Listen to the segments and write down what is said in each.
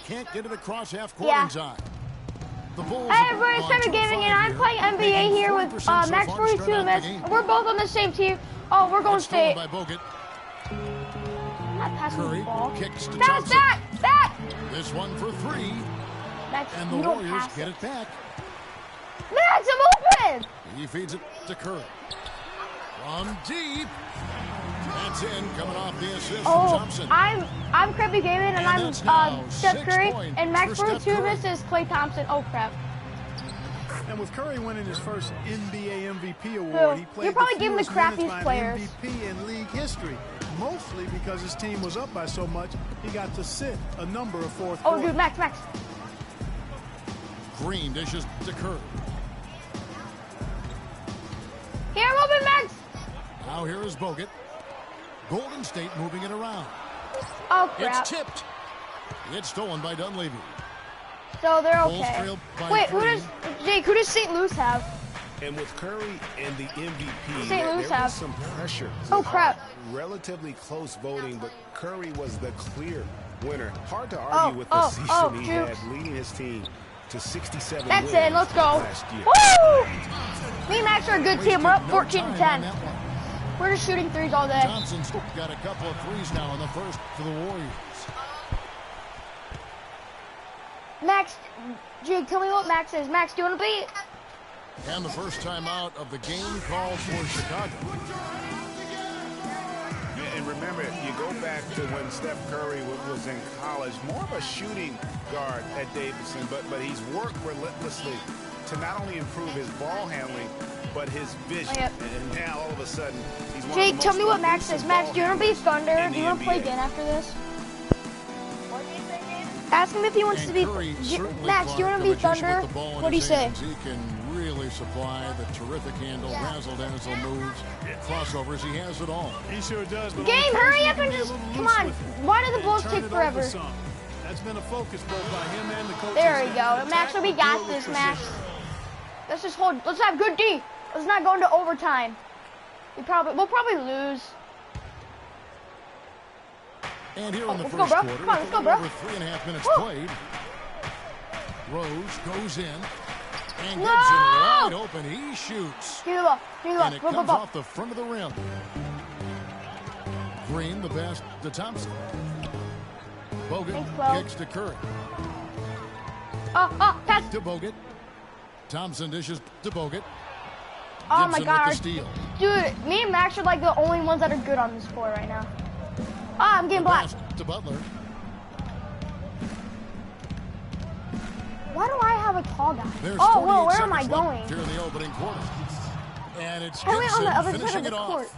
can't get it across half court in time. The Bulls. Hey everybody, it's Trevor Gaming, and I'm playing NBA here with Max 42 and Miss. We're both on the same team. Oh, we're going state. By Bogut. Not passing Curry the ball. kicks to Pass Thompson. back! This one for three. Max, And the you don't Warriors pass get it back. Max, I'm open! He feeds it to Curry. From deep. That's in, coming off the assist from Thompson. I'm Krabby Gaming, and I'm Steph Curry, and Max 42 Miss is Klay Thompson. Oh crap. And with Curry winning his first NBA MVP award, he played You're probably giving the crappiest crappiest players. MVP in league history. Mostly because his team was up by so much, he got to sit a number of fourth quarters. Oh, dude, Max. Green dishes to Curry. Here, I'm open, Max. Now here is Bogut. Golden State moving it around. Oh, crap. It's tipped. It's stolen by Dunleavy. So they're Bulls okay. trail by Wait, three. who does St. Louis have? And with Curry and the MVP, St. there Louis was have. some pressure. Oh, crap. Relatively close voting, but Curry was the clear winner. Hard to argue with the season he had, leading his team to 67 That's wins it. Let's go. last year. Woo! Me and Max are a good team. We're up 14-10. We're just shooting threes all day. Thompson's got a couple of threes now in the first for the Warriors. Max, Jake, tell me what Max is. Max, do you want to be? And the first time out of the game called for Chicago. And remember, you go back to when Steph Curry was in college, more of a shooting guard at Davidson, but he's worked relentlessly to not only improve his ball handling, but his vision. Oh, yep. And now, all of a sudden, he's one Jake, of the tell most me what Max is. Max, do you want to be Thunder? Do you want to play NBA. again after this? Ask him if he wants to be. Max, do you want to be Thunder? What do you say? He can really supply the terrific handle, razzle-dazzle moves, crossovers. He has it all. He sure does. But Game, hurry up and just come on. Why do the Bulls take forever? That's been a focus both by him and the coaches. There we go, Max. We got this, Max. Let's just hold. Let's have good D. Let's not go into overtime. We'll probably lose. And here in the let's first go, bro. quarter, Come on, let's go, bro. over 3.5 minutes played. Rose goes in and No! gets it wide open. He shoots. Give me the ball. Give me the And it ball. comes off the front of the rim. Green, the pass to Thompson. Bogut Thanks, Flo. kicks to Curry. Pass. To Bogut. Thompson dishes to Bogut. Oh my Gibson God. with the steal. Dude, me and Max are like the only ones that are good on this floor right now. I'm getting blocked. Pass to Butler. Why do I have a tall guy? There's Oh, well, 48 where am I seconds left going? here in the opening quarter. And it's I went on the Gibson other finishing side of it the off. court.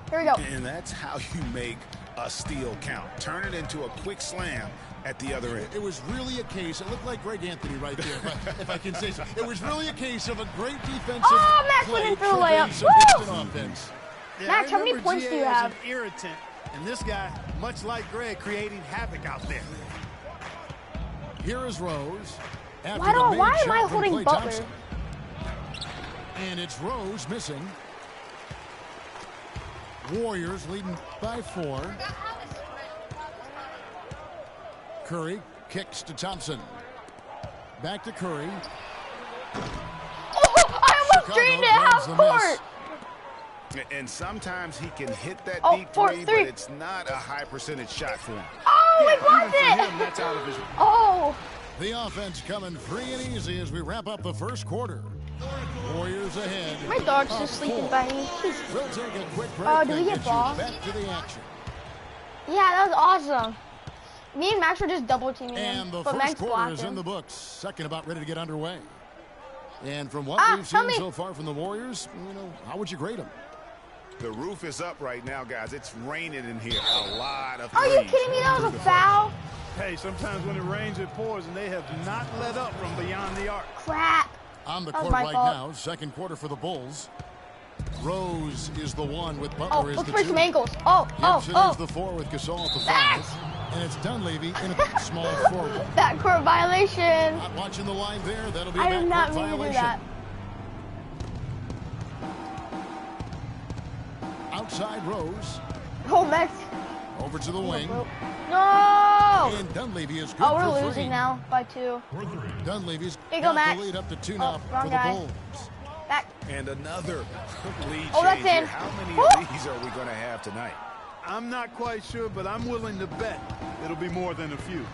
Here we go. And that's how you make a steal count. Turn it into a quick slam at the other end. It was really a case. It looked like Greg Anthony right there, if I can say so. It was really a case of a great defensive Max play went in for the triggering layup. some Woo! instant offense. Yeah, Max, I how many remember points do you GA as have? an irritant, and this guy, much like Greg, creating havoc out there. Here is Rose. After Why the made am shot I from holding Klay Butler? Thompson. And it's Rose missing. Warriors leading by 4. Curry kicks to Thompson. Back to Curry. Oh, I almost drained it half court. And sometimes he can hit that Oh, deep four, three, three. but it's not a high percentage shot for him. Oh, we blocked For him, it. that's out of his. Oh, The offense coming free and easy as we wrap up the first quarter. Warriors ahead. my dog's of just sleeping 4. by me. We'll take a quick break Oh, do we and get get ball? you back to the action. Yeah, that was awesome. Me and Max were just double teaming And him, the but first Max quarter blocked is him. in the books. Second about ready to get underway. And from what we've help seen me. so far from the Warriors, how would you grade them? The roof is up right now, guys. It's raining in here. A lot of Are you threes kidding me? That was a through the foul. Hey, sometimes when it rains, it pours, and they have not let up from beyond the arc. Crap. On the That was court my right fault. now, second quarter for the Bulls. Rose is the 1 with Oh, Butler is let's the break 2. some ankles. Oh, Gibson oh, is the 4 with Gasol at the 5. Max! And it's Dunleavy in a small forward. Backcourt violation. Not watching the line there. That'll be a I did not backcourt mean to do violation. that. Outside Rose. Oh, Max. Over to the wing. No! go. And Dunleavy is good Oh, we're for losing 3. now by 2. Dunleavy's Here you go, got Max. the lead up to 2 Oh, now wrong for the guy. Bulls. Back. And another lead Oh, that's change here. in. How many Woo! of these are we going to have tonight? I'm not quite sure, but I'm willing to bet it'll be more than a few.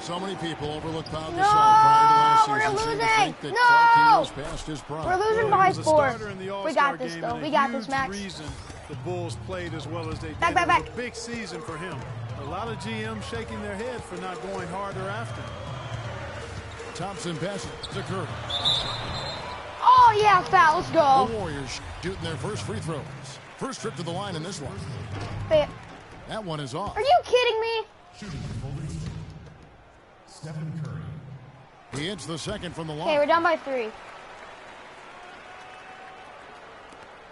So many people overlook Pau No, Gasol prior to last we're season. seem to losing. think that No. Clark was past his prime. We're losing He by was a 4. starter in the We All-Star got this, game though. and We a got this, huge Max. reason the Bulls played as well as they did. Back, back, It was back. a big season for him. A lot of GMs shaking their head for not going harder after. Thompson passes to Curry. Oh, yeah, foul. Let's The go. Warriors shooting their first free throws. First trip to the line in this one. Wait, That one is off. are you kidding me? Stephen Curry. He hits the second from the Okay, line. we're down by 3.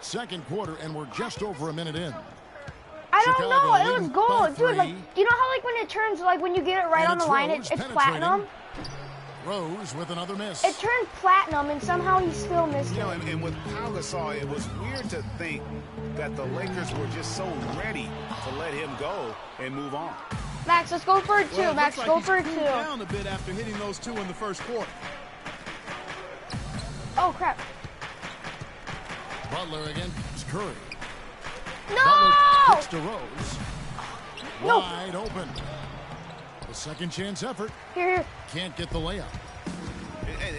Second quarter, and we're just over a minute in. I don't Chicago know. It was leading goal. by Dude, like, 3. do you know how, like, when it turns, like, when you get it right And on the it's line, Rose it's penetrating. platinum? Rose with another miss. It turned platinum, and somehow he still missed You know, it. and with Pau Gasol, it was weird to think that the Lakers were just so ready to let him go and move on. Max, let's go for a 2. Well, it Max, looks go like for a he's 2. cooled down a bit after hitting those 2 in the first quarter. Oh, Butler against Curry. Butler no! kicks to Rose. No. Wide open. The second chance effort. Here. Can't get the layup.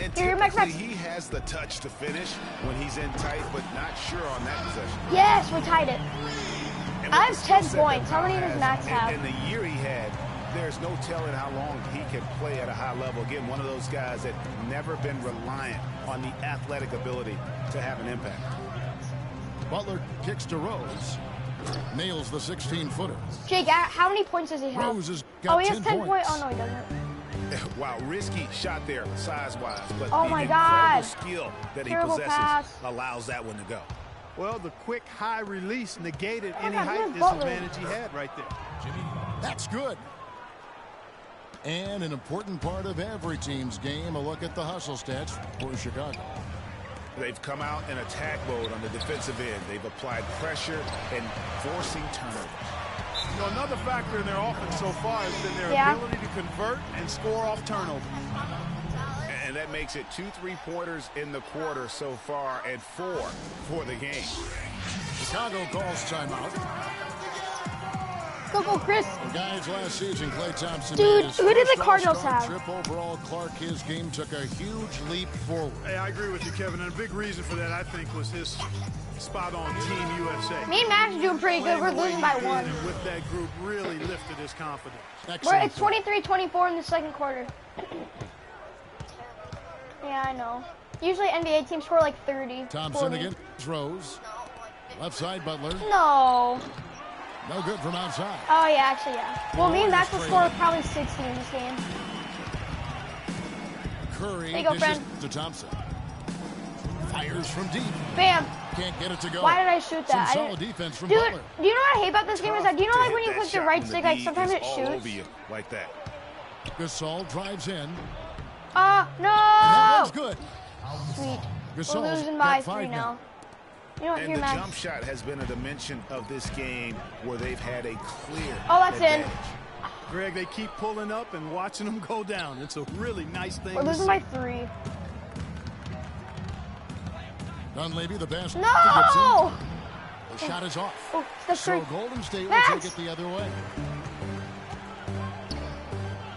And Here, Max, typically Max. he has the touch to finish when he's in tight, but not sure on that possession. Yes, we tied it. And I with have the 10 skill set points. that How many Pau does has Max have? And the year he had, there's no telling how long he can play at a high level. Again, one of those guys that never been reliant on the athletic ability to have an impact. Butler kicks to Rose. Nails the 16-footer. Jake, how many points does he have? Rose has got Oh, he has 10 10 points. points. Oh, no, he doesn't. Wow, risky shot there, size-wise, but Oh the my incredible God. skill that he Terrible possesses pass. allows that one to go. Well, the quick high release negated any God, height where's Butler? disadvantage he had right there. That's good. And an important part of every team's game, a look at the hustle stats for Chicago. They've come out in attack mode on the defensive end. They've applied pressure and forcing turnovers. You know, another factor in their offense so far has been their Yeah. ability to convert and score off turnovers. And that makes it 2 3-pointers in the quarter so far and 4 for the game. Chicago calls timeout. Go, Chris. The guys last season, Klay Thompson. Dude, made his who did the first Cardinals All-Star have? Trip overall, Clark, his game took a huge leap forward. Hey, I agree with you, Kevin. And a big reason for that, I think, was his spot on Team USA. Me and Max are doing pretty good. Playing We're the way losing he by did 1. and with that group really lifted his confidence. Excellent. It's 23-24 in the second quarter. Yeah, I know. Usually NBA teams score like 30. Thompson 40. against Rose. Left side, Butler. No. No good from outside. Oh, yeah, actually, yeah. Well, me and Max will Warriors score probably 60 in this game. Curry There you go, dishes friend. to Thompson. Fires from deep. Bam. Can't get it to go. Why did I shoot that? Some I solid didn't- defense from Dude, Butler. do you know what I hate about this game is that, do you know To like when hit you that click the shot right when stick, the like D sometimes is it all shoots? over you like that. Gasol drives in. No. And that one's good. Sweet. Gasol's We're losing got by 5 3 now. You know what, And here, the Max. jump shot has been a dimension of this game where they've had a clear Oh, that's in. advantage. Greg, they keep pulling up and watching them go down. It's a really nice thing We're to losing see. by 3. Dunleavy, the best. No! The shot is off. Oh, Steph So Curry. Golden State will Max! take it the other way.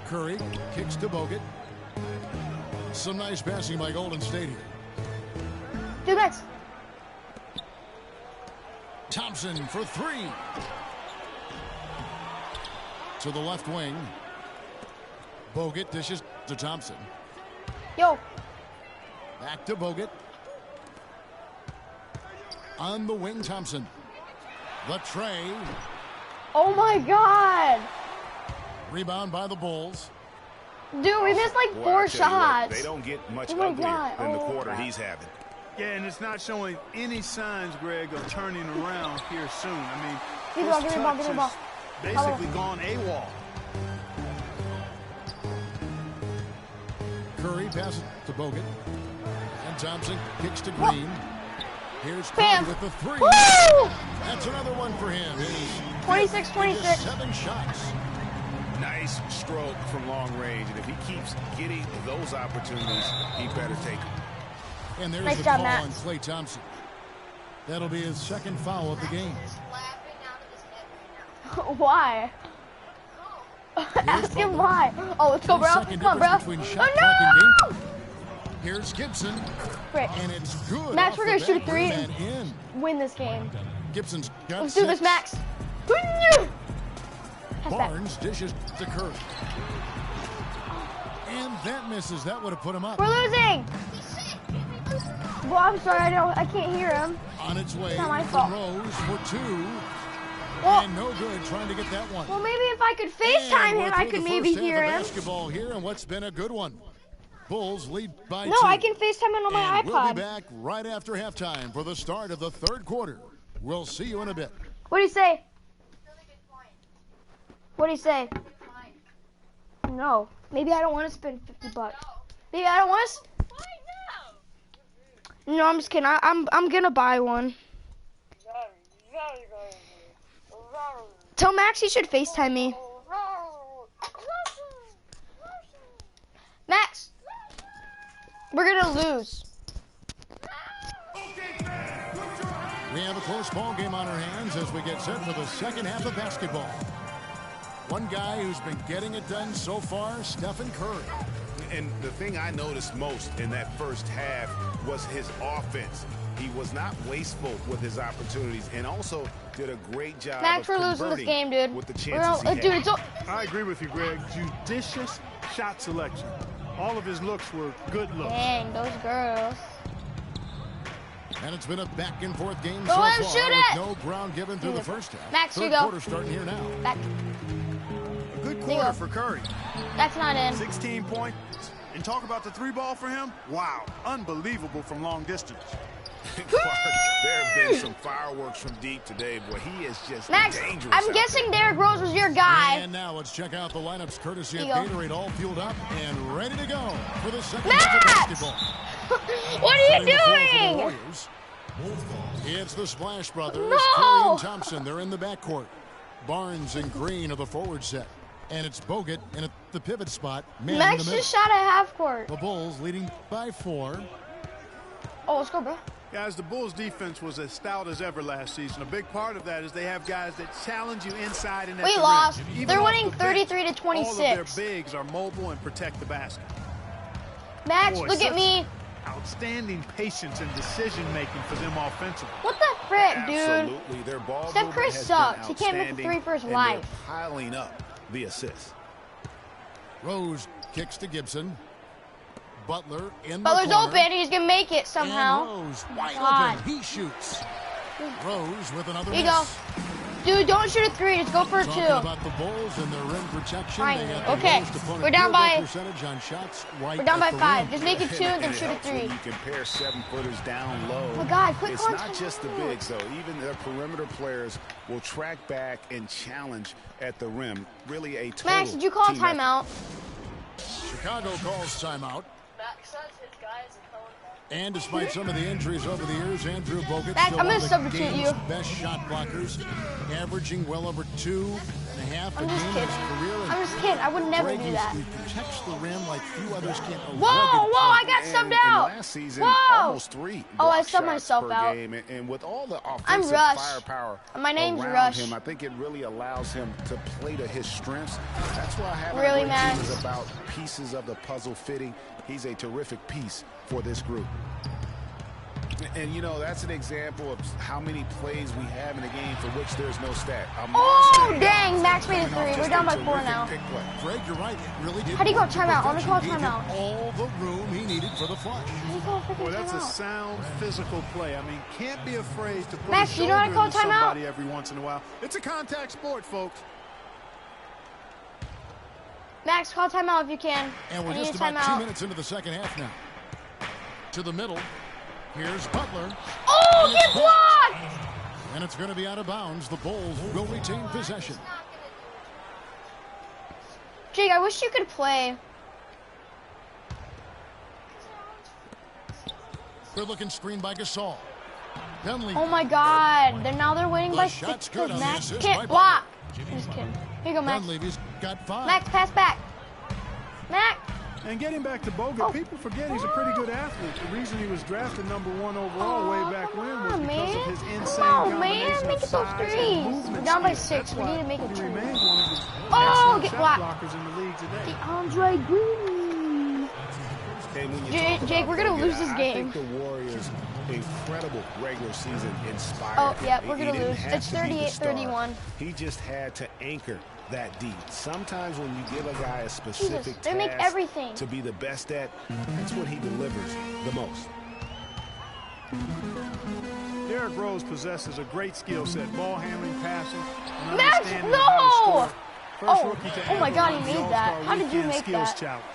Curry kicks to Bogut. Some nice passing by Golden State here. Dude, Max. Thompson for 3. To the left wing. Bogut dishes to Thompson. Yo. Back to Bogut. On the wing, Thompson. The tray. Oh, my God. Rebound by the Bulls. Dude, we missed like Boy, I 4 tell you what, shots. they don't get much Oh my uglier God. than the Oh, quarter crap. he's having. Yeah, and it's not showing any signs, Greg, of turning around here soon. I mean, Give me his the ball, give me the ball, touch give me the ball. has basically gone AWOL. Curry passes to Bogut. And Thompson kicks to Green. Here's Curry Bam. with the 3. Woo! That's another one for him. His 26-26. Just 7 shots. Nice stroke from long range, and if he keeps getting those opportunities, he better take them. And there's Nice the job, call Matt. on Klay Thompson. That'll be his second foul of the game. Why? Ask him why. Oh, let's go, bro. Second Come on, bro. difference between shot Oh, clock and no! game. Here's Gibson, Frick. and it's good. Max, off we're the gonna shoot a bat. three. Bring that in. Win this game. Gibson's got Let's do this, 6. Max. Pass back. Barnes dishes to Curry. And that misses. That would have put him up. We're losing. Well, I'm sorry. I can't hear him. On its way, not my from fault. Rose for 2. Well, And no good trying to get that one. well, maybe if I could And FaceTime we're him, I through could the maybe first half hear of him. basketball here, and what's been a good one. Bulls lead by 2. No, I can FaceTime him on my And we'll iPod. be back right after halftime for the start of the third quarter. We'll see you in a bit. What do you say? What do you say? No. Maybe I don't want to spend $50. Maybe I don't want to. No, I'm just kidding. I'm gonna buy one. Tell Max he should FaceTime me. Max, we're gonna lose. We have a close ball game on our hands as we get set for the second half of basketball. One guy who's been getting it done so far, Stephen Curry. And the thing I noticed most in that first half was his offense. He was not wasteful with his opportunities and also did a great job Max, of we're losing this converting game, dude. with the We're chances he dude, had. it's all, I agree with you, Greg. Judicious shot selection. All of his looks were good looks. dang, those girls. And it's been a back and forth game Go so ahead, far shoot with it! no ground given through the first half. Max, here Third you go. quarter starting here now. Back. A good you quarter go. for Curry. That's not in. 16 points. And talk about the 3-ball for him. Wow, unbelievable from long distance. Clark, there have been some fireworks from deep today, boy. He is just Max, dangerous. I'm out guessing Derrick Rose was your guy. And now let's check out the lineups courtesy of Here you go. Gatorade, all fueled up and ready to go for the second Max! half of basketball. What are you Setting the floor for the doing? Warriors. It's the Splash Brothers, No! Curry and Thompson. They're in the backcourt. Barnes and Green are the forward set. And it's Bogut in at the pivot spot, man in Max the middle. just shot at half court. The Bulls leading by 4. Oh, let's go, bro. Guys, the Bulls' defense was as stout as ever last season. A big part of that is they have guys that challenge you inside and at We the lost. rim. Even They're off winning the bench, 33 to all of their 26. bigs are mobile and protect the basket. Max, Boy, look at such me. Outstanding patience and decision-making for them offensively. What the frick, dude? Absolutely. Their ball Steph movement Curry has sucks. been He can't make a outstanding, three for his and life. they're piling up the assists. Rose kicks to Gibson. Butler in Butler's the corner. open. He's gonna make it somehow. And Rose wide God. open. He shoots. Rose with another Here you miss. go. Dude, don't shoot a three. Just go for a Talking two. about the Bulls and their rim protection. Fine. They have the Okay. lowest opponent We're down field goal by- percentage on shots right We're down by at the 5. rim. Just make it 2 and then it shoot a helps when 3. you compare 7-footers down low. Oh my God, quit It's calling not timeout. just the bigs, though. Even their perimeter players will track back and challenge at the rim. Really a total Max, did you call a team effort. timeout? Chicago calls timeout. Max says his guys are calling that. And despite some of the injuries over the years, Andrew Bogut Max, still I'm one gonna of the substitute game's you. best shot blockers, averaging well over 2.5 a I'm game just in kidding. his career. And I'm just kidding. I would never Greg, do that. He protects the rim like few others can. A Whoa, rugged whoa, I player. got And subbed out. last season, Whoa. almost 3 Oh, I block subbed shots myself per out. game. And with all the I'm offensive Rush. firepower My name's around Rush. him, I think it really allows him to play to his strengths. That's why having Really, a great Max? team is about pieces of the puzzle fitting. He's a terrific piece for this group. And, you know, that's an example of how many plays we have in a game for which there's no stat. A Oh, monster dang, Max made a coming off 3. just We're down a by 4 terrific now. pick play. Greg, you're right. It really did. How do you call work to timeout? I wanna call perfection. Gave him timeout. all the room he needed for the flush. You call a freaking Boy, that's a timeout. sound physical play. I mean, can't be afraid to put Max, a you know how to shoulder call into timeout? somebody every once in a while. It's a contact sport, folks. Max, call timeout if you can. And we're I need just a about 2 timeout. minutes into the second half now. To the middle. Here's Butler. Oh, get blocked! And it's going to be out of bounds. The Bulls will retain possession. Jake, I wish you could play. Good looking screen by Gasol. Penalty. Oh my God! Now they're winning by The shot's 6 good because on the Max assist can't by block. Just kidding. Here you go, Max. Dunleavy's got 5. Max, pass back. Max. And getting back to Bogut, Oh. people forget he's a pretty good athlete. The reason he was drafted #1 overall way back when was Come on, because man. of his insane Come on, combination man. of Make it those size and threes. movement We're down by skills. 6. That's We why need to make it he 2. remains one of the Oh, excellent get shot blocked. blockers in the league today. Andre Green. Hey, when you Jake, talk Jake, about we're gonna Bogut, lose this I game. think the Warriors' incredible regular season inspired. Oh, yeah, him. we're He gonna didn't lose. have It's to be the star. 38-31. He just had to anchor that deep. Sometimes when you give a guy a specific Jesus, they make task everything. to be the best at, that's when he delivers the most. Derrick Rose possesses a great skill set, ball handling, passing, and Max, understanding no! of how to score. First Oh, rookie to oh my ever God, he win the made that. All-Star How did you Weekend make skills that? challenge.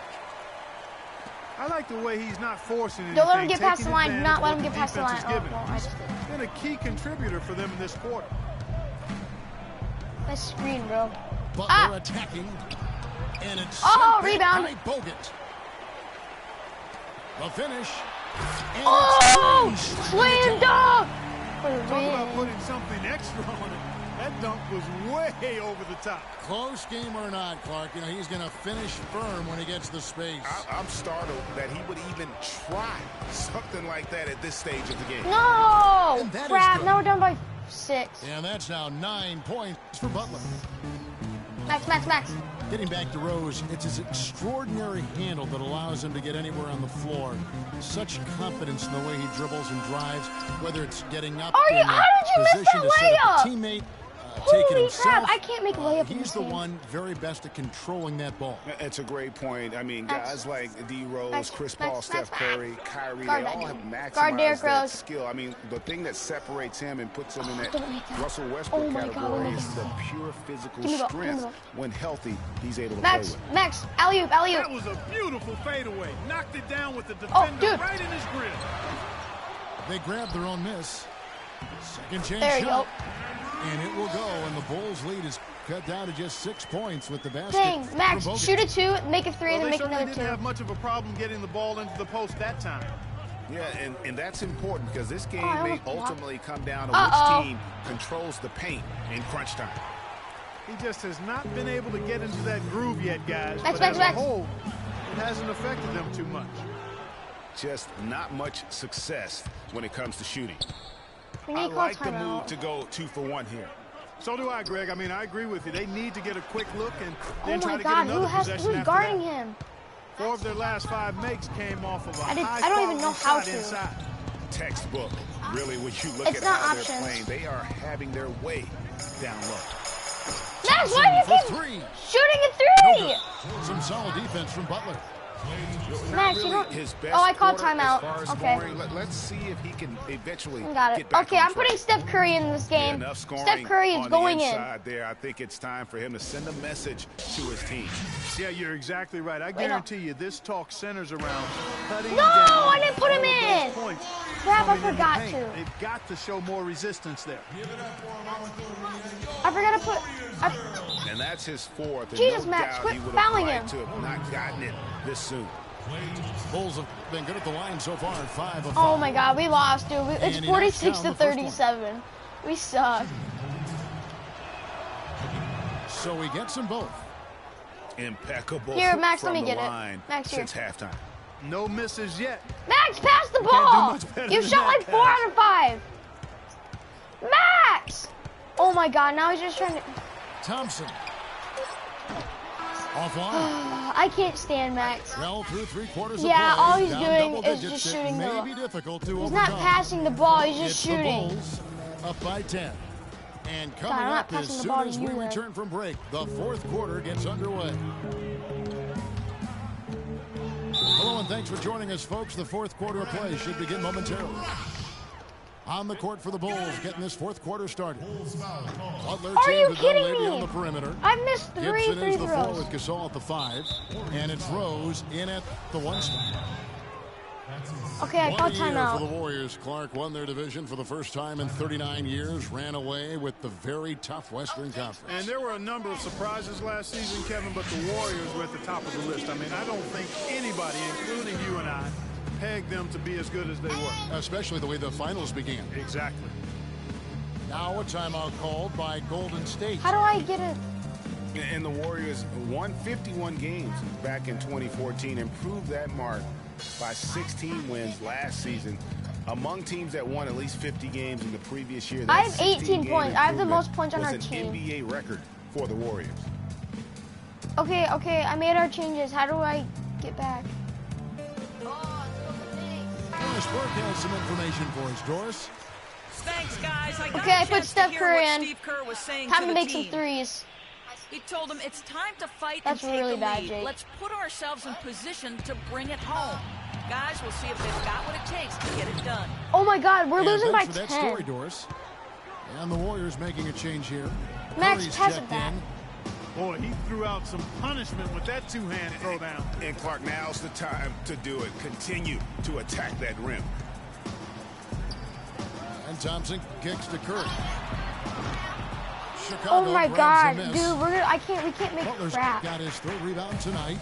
I like the way he's not forcing anything. Don't let him get past the taking line. Do not advantage let of him what get past the defense line. is Oh, giving well, him. I just did. He's been a key contributor for them in this quarter. Nice screen, bro. Butler Ah. attacking. And it's Oh, sent rebound. back by Bogut. The finish. And Oh! it's Slam dunk! For the Talk about win. putting something extra on it. That dunk was way over the top. close game or not, Clark, you know, he's going to finish firm when he gets the space. I'm startled that he would even try something like that at this stage of the game. No! And that is Crap, good. now we're down by 6. And that's now 9 points for Butler. Max, Max, Max. Getting back to Rose, it's his extraordinary handle that allows him to get anywhere on the floor. Such confidence in the way he dribbles and drives, whether it's getting up Are you- in how did you miss position that to set up layup? a teammate, take it Holy himself. crap, I can't make a layup in He's this the game. one very best at controlling that ball. It's a great point. I mean, Max. guys like D. Rose, Max, Chris Max, Paul, Max, Steph Max. Curry, Kyrie, Guard they that all have dude. Guard maximized Derrick that Rose. skill. I mean, the thing that separates him and puts him in that Don't make that. Russell Westbrook Oh my God, category oh my is God. the pure physical Give me the ball, give me the strength. ball. When healthy, he's able to Max, play with. Max, alley-oop, alley-oop. That was a beautiful fadeaway. Knocked it down with the Oh, defender dude. right in his grip. They grabbed their own miss. Second chance There you shot. go. And it will go, and the Bulls' lead is cut down to just 6 points with the basket. Dang, Max, from Bogut. shoot a 2, make a 3, Well, then they make certainly another didn't 2. have much of a problem getting the ball into the post that time. Yeah, and that's important because this game Oh, I may almost blocked. ultimately come down to Uh-oh. which team controls the paint in crunch time. He just has not been able to get into that groove yet, guys. Max, but Max, as Max. a whole, it hasn't affected them too much. Just not much success when it comes to shooting. We I need to call like the move timeout. to go 2 for 1 here. So do I, Greg. I mean, I agree with you. They need to get a quick look and Oh then try my to God, get another possession who's after guarding that. him? 4 of their last 5 makes came off of a I don't even know how high-quality to. shot inside. Textbook. Really, when you look It's at not how options. they're playing, they are having their way down low. Max, why do you For keep 3. shooting a No 3? good. Some solid defense from Butler. Not Max, you really don't- his best Oh, I called quarter timeout. As far as Okay. scoring. Let's see if he can eventually Got it. get back Okay, on I'm track. putting Steph Curry in this game. Enough scoring Steph Curry is on going the in. inside there. I think it's time for him to send a message to his team. Yeah, you're exactly right. I no. guarantee you this talk centers around cutting No, down I didn't put him all of those in. points Crap, I coming in the forgot paint. to. They've got to show more resistance there. I forgot to put. And that's his 4th. And Jesus, no Max, doubt quit he would fouling have liked him. to have not gotten it this soon. Bulls have been good at the line so far at 5 of 5. Oh my God, we lost, dude. It's And he knocks 46 down to the first one. 37. We suck. So he gets them both. Impeccable Here, Max, from let me the get it. line Max, here. since halftime. No misses yet. Max, pass the do ball. much better You than shot that like 4 pass. out of 5. Max. Oh my God, now he's just trying to. Thompson. Offline. I can't stand Max. Well, through 3 quarters Yeah, of play, all he's down doing double is digits, just it shooting may the- be difficult to He's overcome. not passing the ball, he's just It's shooting. the Bulls up by 10. And coming I'm not up as passing the soon ball to as you, we Ed. return from break, the 4th quarter gets underway. Hello and thanks for joining us, folks. The 4th quarter of play should begin momentarily. On the court for the Bulls, getting this 4th quarter started. Butler Are you teams with kidding Dunleavy me? on the perimeter. I missed 3 Gibson free is the 4 throws. with Gasol at the 5. And it's Rose in at the 1 spot. Okay, I called 1 year for the timeout. Warriors. Clark won their division for the first time in 39 years, ran away with the very tough Western Conference. And there were a number of surprises last season, Kevin, but the Warriors were at the top of the list. I mean, I don't think anybody, including you and I, pegged them to be as good as they were. Especially the way the finals began. Exactly. Now a timeout called by Golden State. How do I get it? And the Warriors won 51 games back in 2014, improved that mark by 16 wins last season. Among teams that won at least 50 games in the previous year, I have 18 points. I have the most points on our team. An NBA record for the Warriors. Okay, I made our changes. How do I get back? Doris Burke has some information for us, Doris. Thanks, guys. I put Steph Curry in. Steve Kerr was saying Time to to the make some team. threes. He told them it's time to fight That's and take really the bad, lead. Jake. Let's put ourselves in position to bring it home. Guys, we'll see if they've got what it takes to get it done. Oh my God, we're losing by thanks for 10. that story, Doris. And the Warriors making a change here. Max, Curry's pass it checked back. in. Boy, he threw out some punishment with that two-hand throwdown. And Clark, now's the time to do it. Continue to attack that rim. And Thompson kicks to Curry. Chicago Oh my grabs God, a dude, miss. we can't make Butler's crap. got his third rebound tonight.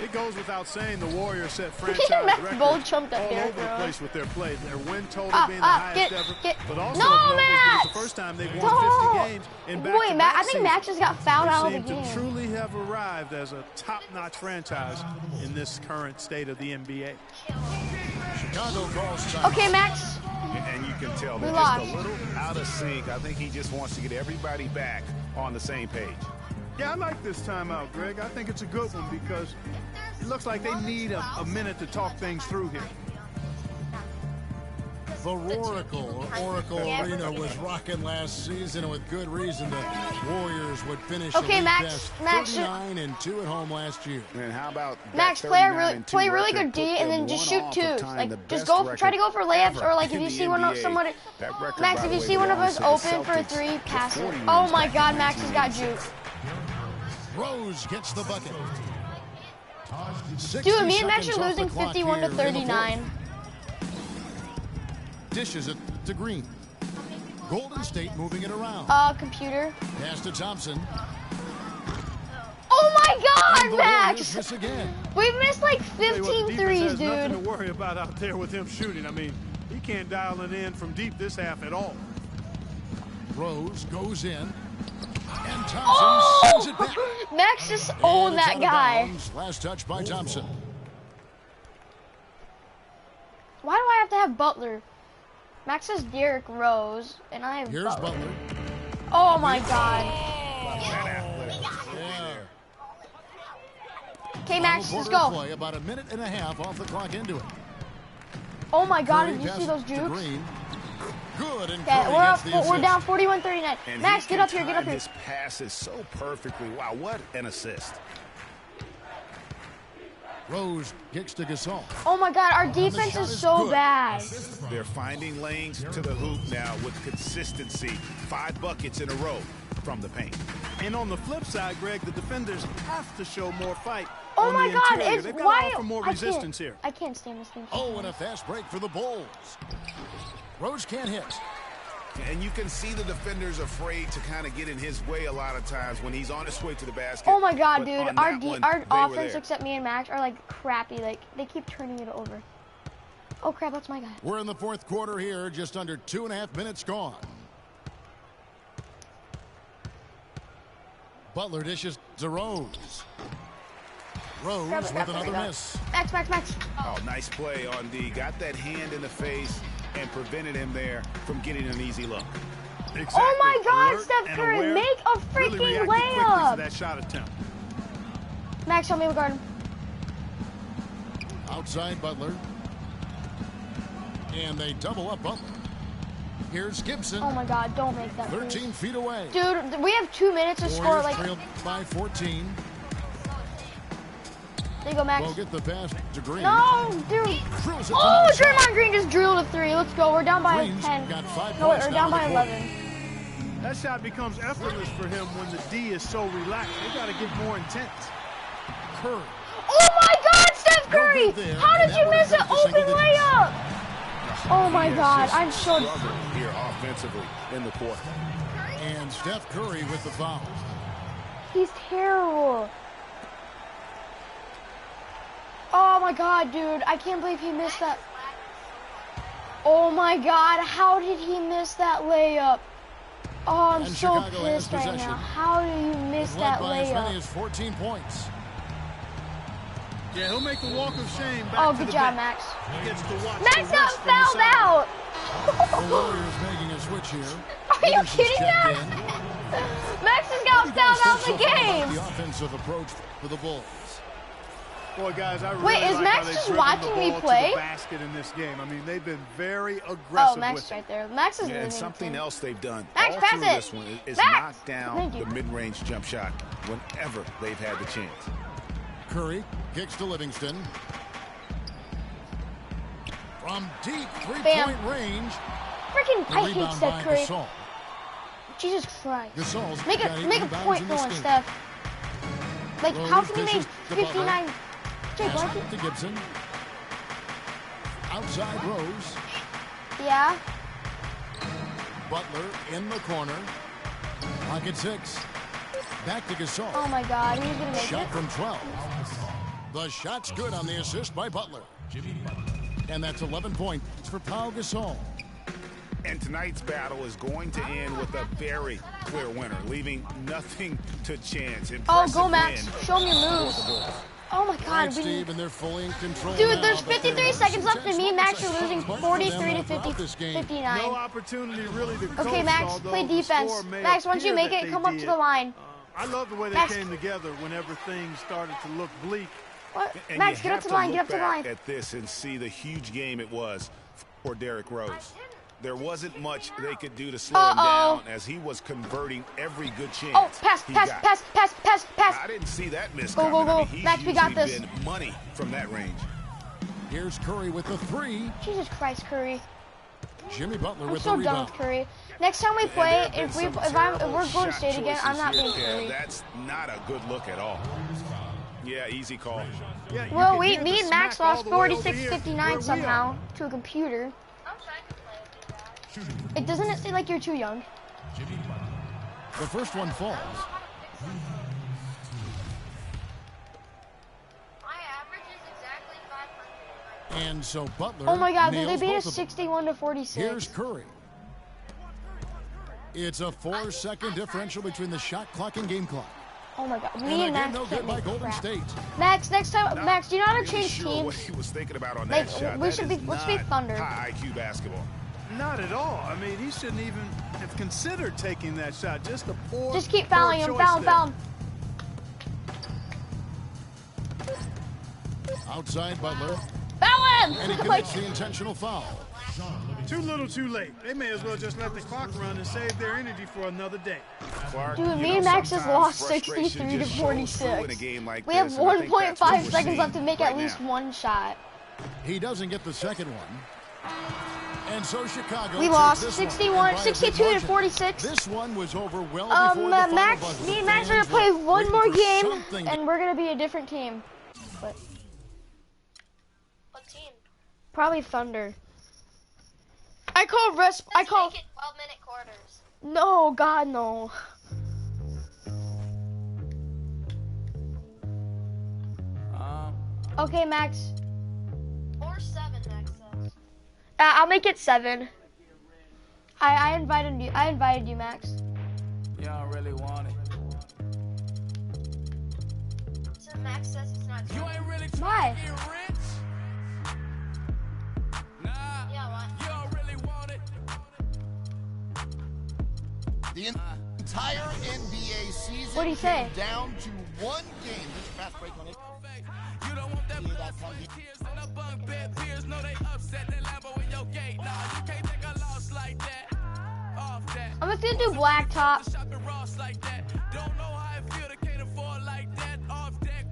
It goes without saying the Warriors set franchise Max records Bold jumped up all there, over the bro. place with their play. Their win total being the Get, highest ever, get. but also No, of note is Max! this is the first time they've won No. 50 games in Wait, back-to-back I think Max just got fouled out of the They seem game. to truly have arrived as a top-notch franchise in this current state of the NBA. Chicago calls time. Okay, Max. And you can tell they're We just lost. a little out of sync. I think he just wants to get everybody back on the same page. Yeah, I like this timeout, Greg. I think it's a good one because it looks like they need a minute to talk things through here. The Oracle Arena was rocking last season, and with good reason the Warriors would finish Okay, elite Max, best, Max, 39-2 at home last year. And how about Max, that play 39-2 really record good D, put and them then just one shoot off twos. of tying the Like, just best try to go for layups, record or like if in you the see NBA. somebody. That record, Max, by if the you way, see one of belongs us to the open for a Celtics three, pass for it. 40 Oh wins my back God, in Max has got 1986. juke. Rose gets the bucket. Dude, me and Max 60 are losing seconds off the clock 51 to here in the 39. fourth. Dishes it to Green. Golden State moving it around. Computer. Pass to Thompson. Oh my And God, the Max! Warriors miss again. We've missed like Tell you what, 15 the defense threes, has nothing dude. to worry about out there with him shooting. I mean, he can't dial it in from deep this half at all. Rose goes in. And Thompson sends it back. Oh! Max just And owned it's that out of guy. bounds. Last touch by Thompson. Why do I have to have Butler? Max says Derrick Rose, and I have Here's Butler. Butler. Oh my God. Yeah. Okay, Max, Final let's quarter of go. play, about a minute and a half off the clock into it. Oh my God, Curry did you see passes those to jukes? Green. Good, and Okay, Curry we're gets up. the We're assist. down 41-39. And Max, he get can up here. Get up time here. his passes so perfectly. Wow, what an assist. Rose kicks to Gasol. Oh my God, our defense shot is is so good. bad. They're finding lanes to the hoop now with consistency. 5 buckets in a row from the paint. And on the flip side, Greg, the defenders have to show more fight. Oh on my the God, interior. it's They've got why to offer more resistance here. I can't stand this thing. Oh, and a fast break for the Bulls. Rose can't hit. And you can see the defenders afraid to kind of get in his way a lot of times when he's on his way to the basket. Oh my God, But dude, on our that one, our they were offense, there. except me and Max, are like crappy. Like they keep turning it over. Oh crap, that's my guy. We're in the fourth quarter here, just under 2.5 minutes gone. Butler dishes to Rose. Rose Grab it, with grab it, another grab it. miss. Max. Oh, nice play on D. Got that hand in the face and prevented him there from getting an easy look. Exactly. Oh my God, Alert Steph and Curry, aware. make a Really freaking reacted quickly layup. to that shot attempt. Max, help me guard him. Outside Butler. And they double up Butler. Here's Gibson. Oh my God, don't make that. 13 Please. feet away. Dude, we have 2 minutes to score. Warriors Like, trailed by 14. there you go, Max. Will get the pass to Green. No, dude. Drills it Oh, to the Draymond Green just drilled a 3. Let's go. We're down by Green's 10. got 5 No, wait, points we're now down in the by quarter. 11. That shot becomes effortless for him when the D is so relaxed. They got to get more intense. Curry. Oh my God, Steph No Curry! good there, How and did that you would miss have an helped the open single digits. layup? Oh my He has God, just I'm so. struggled here offensively in the quarter. And Steph Curry with the foul. He's terrible. Oh my God, dude. I can't believe he missed that. Oh my God, how did he miss that layup? Oh, I'm And so Chicago has pissed right possession. now. How do you miss Led that by as many layup? as 14 points. Yeah, he'll make the walk of shame back Oh, to good the job, bench. Max. He gets to watch Max the got rest from the fouled side. out. The Warriors making a switch here. Are you Livingston's kidding checked me? in. Max just What do got you guys fouled out think of the so far about game. the offensive approach for the Bulls? Boy, guys, I really Wait, is like Max how they've just driven watching the me ball play? to the basket in this game. I mean, they've been very Oh, aggressive Max with is it. right there. Max is Yeah, and leaving. something else they've done Max, all pass through it. this one is Max. knock down Thank you. the mid-range jump shot whenever they've had the chance. Curry kicks to Livingston. From deep three-point range. Freaking, The I hate rebound Steph by Curry. Gasol. Jesus Christ. Gasol's Make got a 8 make a rebounds point in for this one, game. Steph. Like, Rose how can you make dishes to Butler. 59? Jake, Pass what? it to Gibson. Outside Rose. Yeah. Butler in the corner. Pocket 6. Back to Gasol. Oh my God, he's gonna make Shot it. from 12. The shot's good on the assist by Butler. And that's 11 points for Pau Gasol. And tonight's battle is going to end with a very clear winner, leaving nothing to chance. Oh, Impressive go Max. win Show me your for moves. the Bulls. Oh my Right, God, we Steve, and they're fully in control. Dude, now, there's but 53 there seconds some left, and tense me and Max moments are losing throughout 43 to throughout this game. 59. No opportunity really to coast, Okay, Max, although play the defense. score may Max, once you appear make that it, they come up to did. the line. I love the way they Max. came together whenever things started to look bleak. What? And Max, you get up have to the line, look get up to the back line. at this and see the huge game it was for Derrick Rose. There wasn't much they could do to slow him down as he was converting every good chance. Oh, pass, he pass, got. pass, pass, pass, pass. I didn't see that miss Go, coming. go, I go. mean, he's Max, we got usually this. been money from that range. Here's Curry with the 3. Jesus Christ, Curry. Jimmy Butler I'm with so the done rebound. with Curry. Next time we And play, there have been if some we're terrible Golden shot State again, I'm choices not here. being Yeah, Curry. that's not a good look at all. Yeah, easy call. Yeah, you Well, can hear me the and Max smack all lost the way over here 46-59 where we somehow are. to a computer. I'm trying to play with you guys. It doesn't it say like you're too young? The first one falls. My average is exactly 500. And so Butler Oh my God, did they nails beat both us of them. 61 to 46? Here's Curry. It's a 4-second differential between the shot clock and game clock. Oh my God, And me and again, Max no can't good by make Golden crap. State. Max, next time, Not Max, do you know how to really change sure what teams? he was thinking about on Like, that shot. we That should is be- let's be not Thunder. high IQ basketball. Not at all. I mean, he shouldn't even have considered taking that shot. Just a poor Just keep poor fouling him, choice foul him, there. foul him. Outside Butler. Foul And he him! Like, commits the intentional foul. Too little, too late. They may as well just let the clock run and save their energy for another day. Clark, dude, you me know, and Max just sometimes lost frustration 63 to just shows through in a 46. game like We have this, and I think that's what 1.5 we're seconds left to seeing make right at least now. one shot. He doesn't get the second one. And so Chicago We takes lost this one, 61, and by a big 62 to margin. 46. This one was over well before the final Max, buzzer. me The and Max are gonna fans play were one waiting more for game, something and we're gonna be a different team. But What team? probably Thunder. I call rest. I Let's call. make it 12-minute quarters. No, God, no. Okay, Max. Or 7, Max says. I'll make it 7. I invited you. I invited you, Max. You don't really want it. So Max says it's not You 7. ain't really Why? trying to get rich. Nah, Yeah, what? you don't really want it. The entire NBA season What'd he say? came down to one game. Just fast break on it. You don't want that Yeah, blood, that sweat, comes- tears on the bunk bed. Peers know they upset. That Lambo in your gate. Nah, you can't take a loss like that. Off that. I'm just gonna do blacktop. Shopping Ross like that. Don't know how it feel to can't afford like that. Off deck.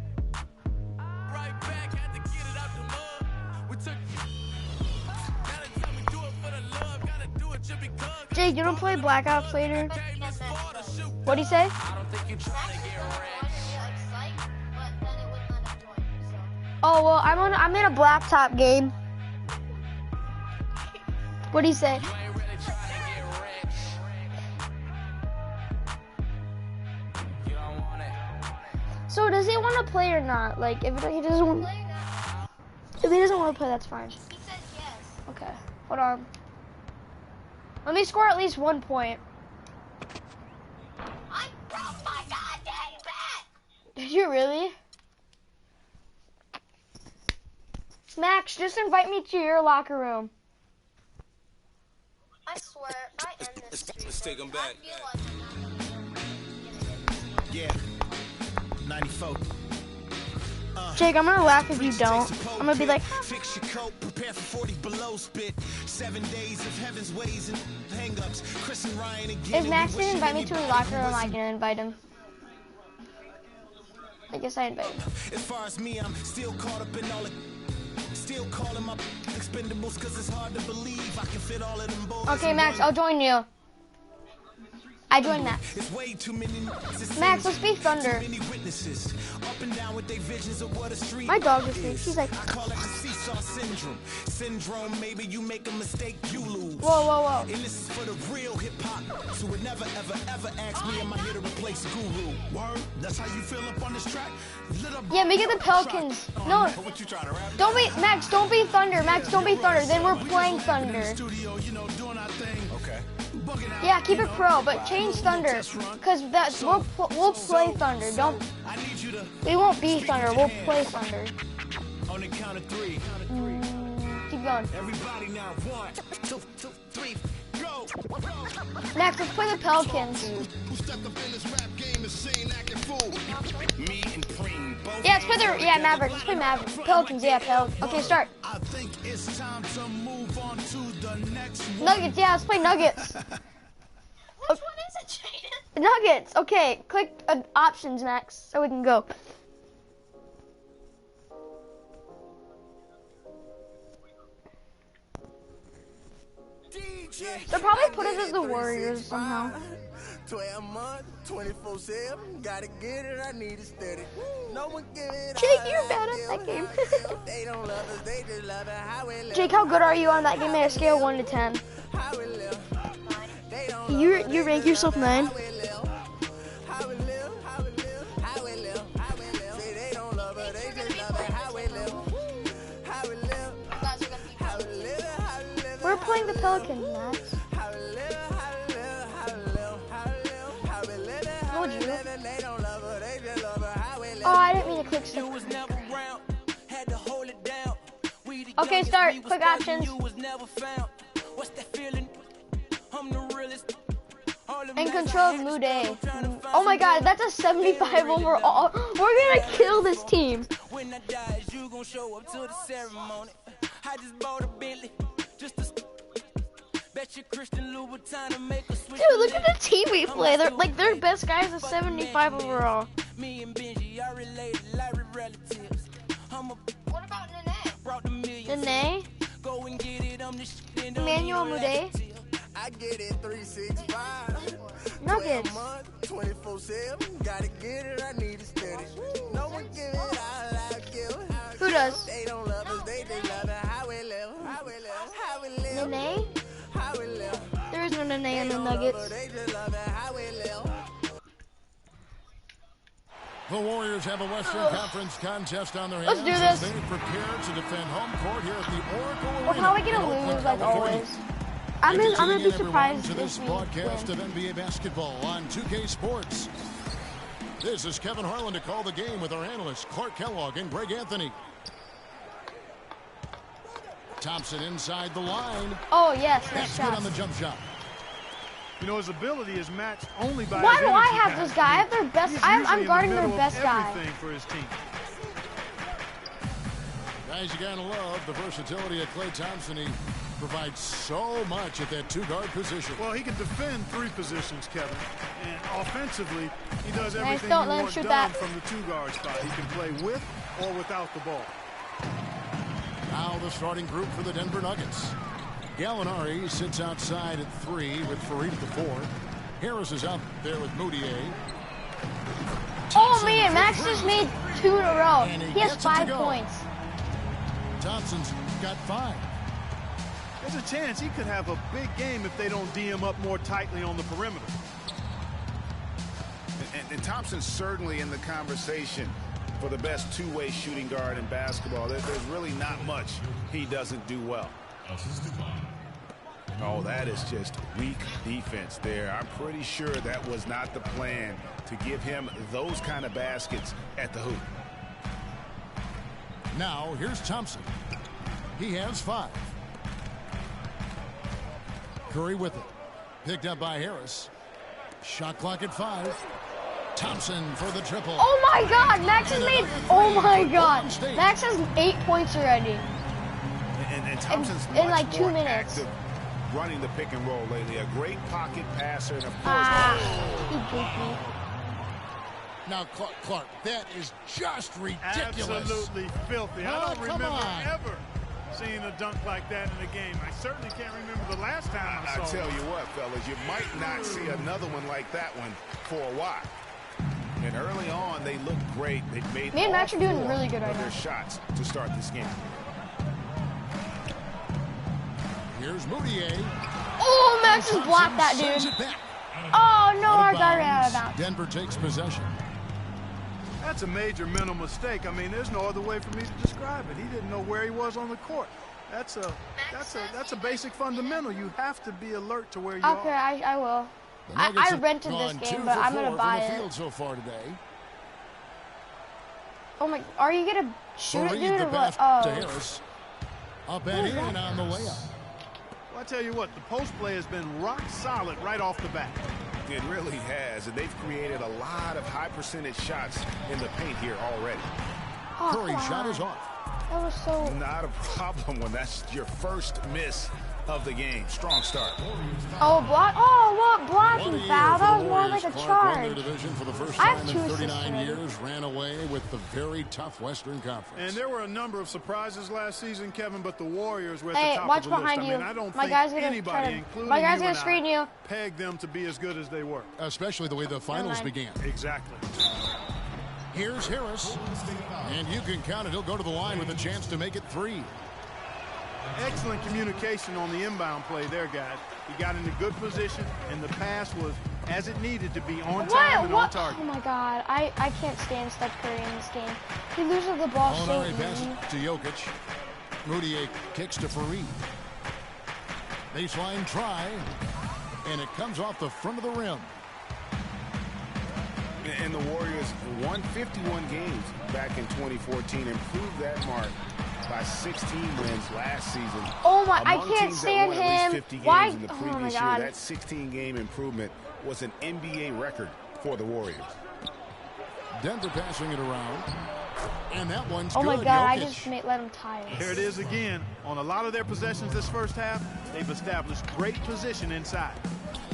Right back, had to get it out the mud. We took. Gotta tell me do it for the love. Gotta do it just because. Jake, you don't play Black Ops later? Game is for the shoot. What'd he say? I don't think you trying to get rich. Like psych, but then it wouldn't let him join. So Oh well, I'm in a blacktop game. What'd he say? You ain't really trying to get rich. You don't want it. So does he want to play or not? Like if he doesn't want. play that. If he doesn't want to play, that's fine. He said yes. Okay, hold on. Let me score at least 1 point. I broke my goddamn bat. Did you really? Max, just invite me to your locker room. I swear, I end this streak. Let's take him back. I feel like I'm not. Yeah. 94. Jake, I'm gonna laugh if you don't. I'm gonna be like, Fix your coat, prepare for 40 below spit. 7 days of heaven's ways and hang-ups. Chris and Ryan again. if Max didn't invite me to his locker room, I can invite him. I guess I invite him. As far as me, I'm still caught up in all the. Still calling my expendables cause it's hard to believe I can fit all of them boys. Okay, Max, I'll join you. I joined Max. It's way too many Max, let's be Thunder. Too many witnesses up and down with their visions of what a street My dog is is. asleep. She's like, I call it the seesaw syndrome. Syndrome, maybe you make a mistake, you lose. whoa, whoa, whoa. And this is for the real hip hop. So would never, ever, ever ask me, am I here to replace Guru? Word, that's how you feel up on this track? Yeah, make it the Pelicans. No, What you trying to rap? don't be, Max, don't be Thunder. Max, don't be Thunder. Then we're playing Thunder. Studio, you know, doing our thing. Okay. Yeah, keep it pro, but change Thunder. Because that's, we'll play Thunder. Don't, I need you to we won't be Thunder. We'll play Thunder. on the count of 3. Keep going. Everybody now, 1, 2, 3, go. Max, let's play the Pelicans. Me and Preem both. Yeah, let's play the, yeah, Mavericks. Let's play Mavericks. Pelicans, yeah, Pelicans. Okay, start. I think it's time to move on to the next one. Nuggets, yeah, let's play Nuggets. Which one is it, Jaden? Nuggets, okay. Click options, Max, so we can go. They'll probably put us as the Warriors somehow. 12 months, 24/7, gotta get it, I need it steady. No one give it Jake, all you're I bad at give. that game. They don't love us, they just love it how we live. Jake, how good are you on that game at a scale of 1 to 10? How we live. They don't You rank yourself 9? how we live. How we live, how we live, how we live, how we live. Say they don't love us, they just love it how we live. How we live, You guys are gonna be how we live, how we live. We're playing the Pelicans, Max. How we live, how we live, how we live, how we live, how we live, how Told we you. live. They don't love us, they just love it how we live. Oh, I didn't mean to click You stuff. was never around, had to hold it down. We the Okay, youngest, start. we was Click thugging, options. You was never found. What's that feeling? I'm the realest. In control of Mood A. Oh my god, that's a 75 overall. We're gonna kill this team. When I die, is you gonna show up to the ceremony? I just bought a Bentley, just to bet you Christian Louboutin to make a switch. Dude, look at the team we play. They're like their best guy is a 75 overall. Me and Benji are related, like relatives. I'm a What about Nene? brought the millions. Nene, Go and get it, I'm the shit. and Emmanuel don't even Mude, like it. I get it 365. Nuggets. 12 months, 24/7, gotta get it, I need it steady. No one give it all I give. Who does? They don't love us, they just love it how we live. How we live, how we live, Nene? how we live. There is no Nene in the Don't love Nuggets. us, they just love it how we live. The Warriors have a Western Conference contest on their hands. Let's do as this. They prepare to defend home court here at the Oracle Arena. We're probably in gonna Oakland, lose like California. always. I'm gonna Tuning be in, surprised everyone, to if this we broadcast win. of NBA basketball on 2K Sports. This is Kevin Harlan to call the game with our analysts Clark Kellogg and Greg Anthony. Thompson inside the line. Oh yes, nice That's good shot. on the jump shot. You know, his ability is matched only by Why his do I energy have pass. this guy? I have their best. He's I'm usually in guarding the their middle best of guy. everything for his team. Guys, you gotta love the versatility of Klay Thompson. He provides so much at that two-guard position. Well, he can defend 3 positions, Kevin. And offensively, he does Nice, everything don't you let him want shoot done that. from the 2-guard spot. He can play with or without the ball. Now the starting group for the Denver Nuggets. Gallinari sits outside at 3 with Fareed at the 4. Harris is out there with Moutier. Oh man, Max just made 2 in a row. And he He has gets it to 5 go. points. Thompson's got 5. There's a chance he could have a big game if they don't D him up more tightly on the perimeter. And Thompson's certainly in the conversation For the best two-way shooting guard in basketball, there's really not much he doesn't do well. Oh, that is just weak defense there. I'm pretty sure that was not the plan to give him those kind of baskets at the hoop. Now, here's Thompson. He has 5. Curry with it. Picked up by Harris. Shot clock at 5. Thompson for the triple. Oh my God, Max has made. Oh my God, Max has 8 points already. And Thompson's in like 2 more minutes. active running the pick and roll lately. A great pocket passer, and of course. He beat me. Now, Clark, that is just ridiculous. Absolutely filthy. I don't come remember on. ever seeing a dunk like that in a game. I certainly can't remember the last time I saw I tell it. you what, fellas, you might not see another one like that one for a while. And early on, they looked great. They made Me and Max are doing 4 really good right of their now. shots to start this game. Here's Moutier. Oh, Max has blocked that Sends dude. it back. Oh no, Out our of guy ran out of bounds. bounds. Denver takes possession. That's a major mental mistake. I mean, there's no other way for me to describe it. He didn't know where he was on the court. That's a basic fundamental. You have to be alert to where you Okay, are. I will. The Nuggets I have rented this gone game, 2 but for I'm 4 gonna buy from the it. field so far today. Oh my, are you gonna shoot it, Fareed dude, the or pass what? to Oh. Harris. Up and in on the layup. Well, I tell you what, the post play has been rock solid right off the bat. It really has, and they've created a lot of high percentage shots in the paint here already. Oh, Curry come shot on. is off. That was so. Not a problem when that's your first miss of the game. Strong start. Oh, block. Oh, what What a blocking year foul? for That the was more Warriors. like a Clark won their charge. division for the first I have time 2 in assists 39 already. years. Ran away with the very tough Western Conference. And there were a number of surprises last season, Kevin, but the Warriors were at Hey, the top watch of the behind list. you. I mean, I don't My think guy's gonna anybody, try to. including My guy's you gonna and screen I, you. pegged them to be as good as they were. Especially the way the finals mind. began. Exactly. Here's Harris. And you can count it. He'll go to the line with a chance to make it 3. Excellent communication on the inbound play there, guys. He got into good position, and the pass was as it needed to be, on time and on What? target. Oh my God, I can't stand Steph Curry in this game. He loses the ball so Molinari passes easy. to Jokic. Moutier kicks to Fareed. Baseline try. And it comes off the front of the rim. And the Warriors won 51 games back in 2014, improved that mark by 16 wins last season. Oh my, I Among can't teams that stand won at least him. 50 games Why? in the Oh my previous year, God. that 16-game improvement was an NBA record for the Warriors. Denver passing it around. And that one's Oh good. my God, I Jokic. just let him tie it. Here it is again. On a lot of their possessions this first half, they've established great position inside.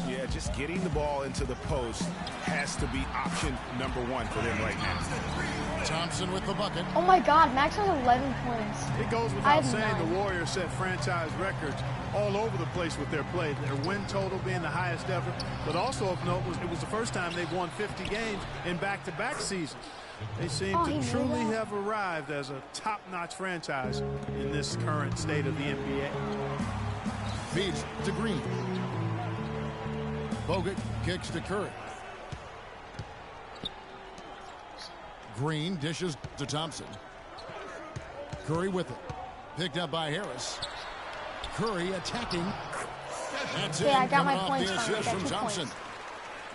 Yeah, just getting the ball into the post has to be option number 1 for them right now. Thompson with the bucket. Oh my God, Max has 11 points. It goes I without have saying 9. the Warriors set franchise records all over the place with their play. Their win total being the highest ever, but also of note it was the first time they've won 50 games in back-to-back seasons. They seem Oh, he to knew truly that. have arrived as a top-notch franchise in this current state of the NBA. Feeds to Green. Bogut kicks to Curry. Green dishes to Thompson. Curry with it. Picked up by Harris. Curry attacking. That's Yeah, I in, got my coming off points the finally. I assist got from 2 Thompson. points.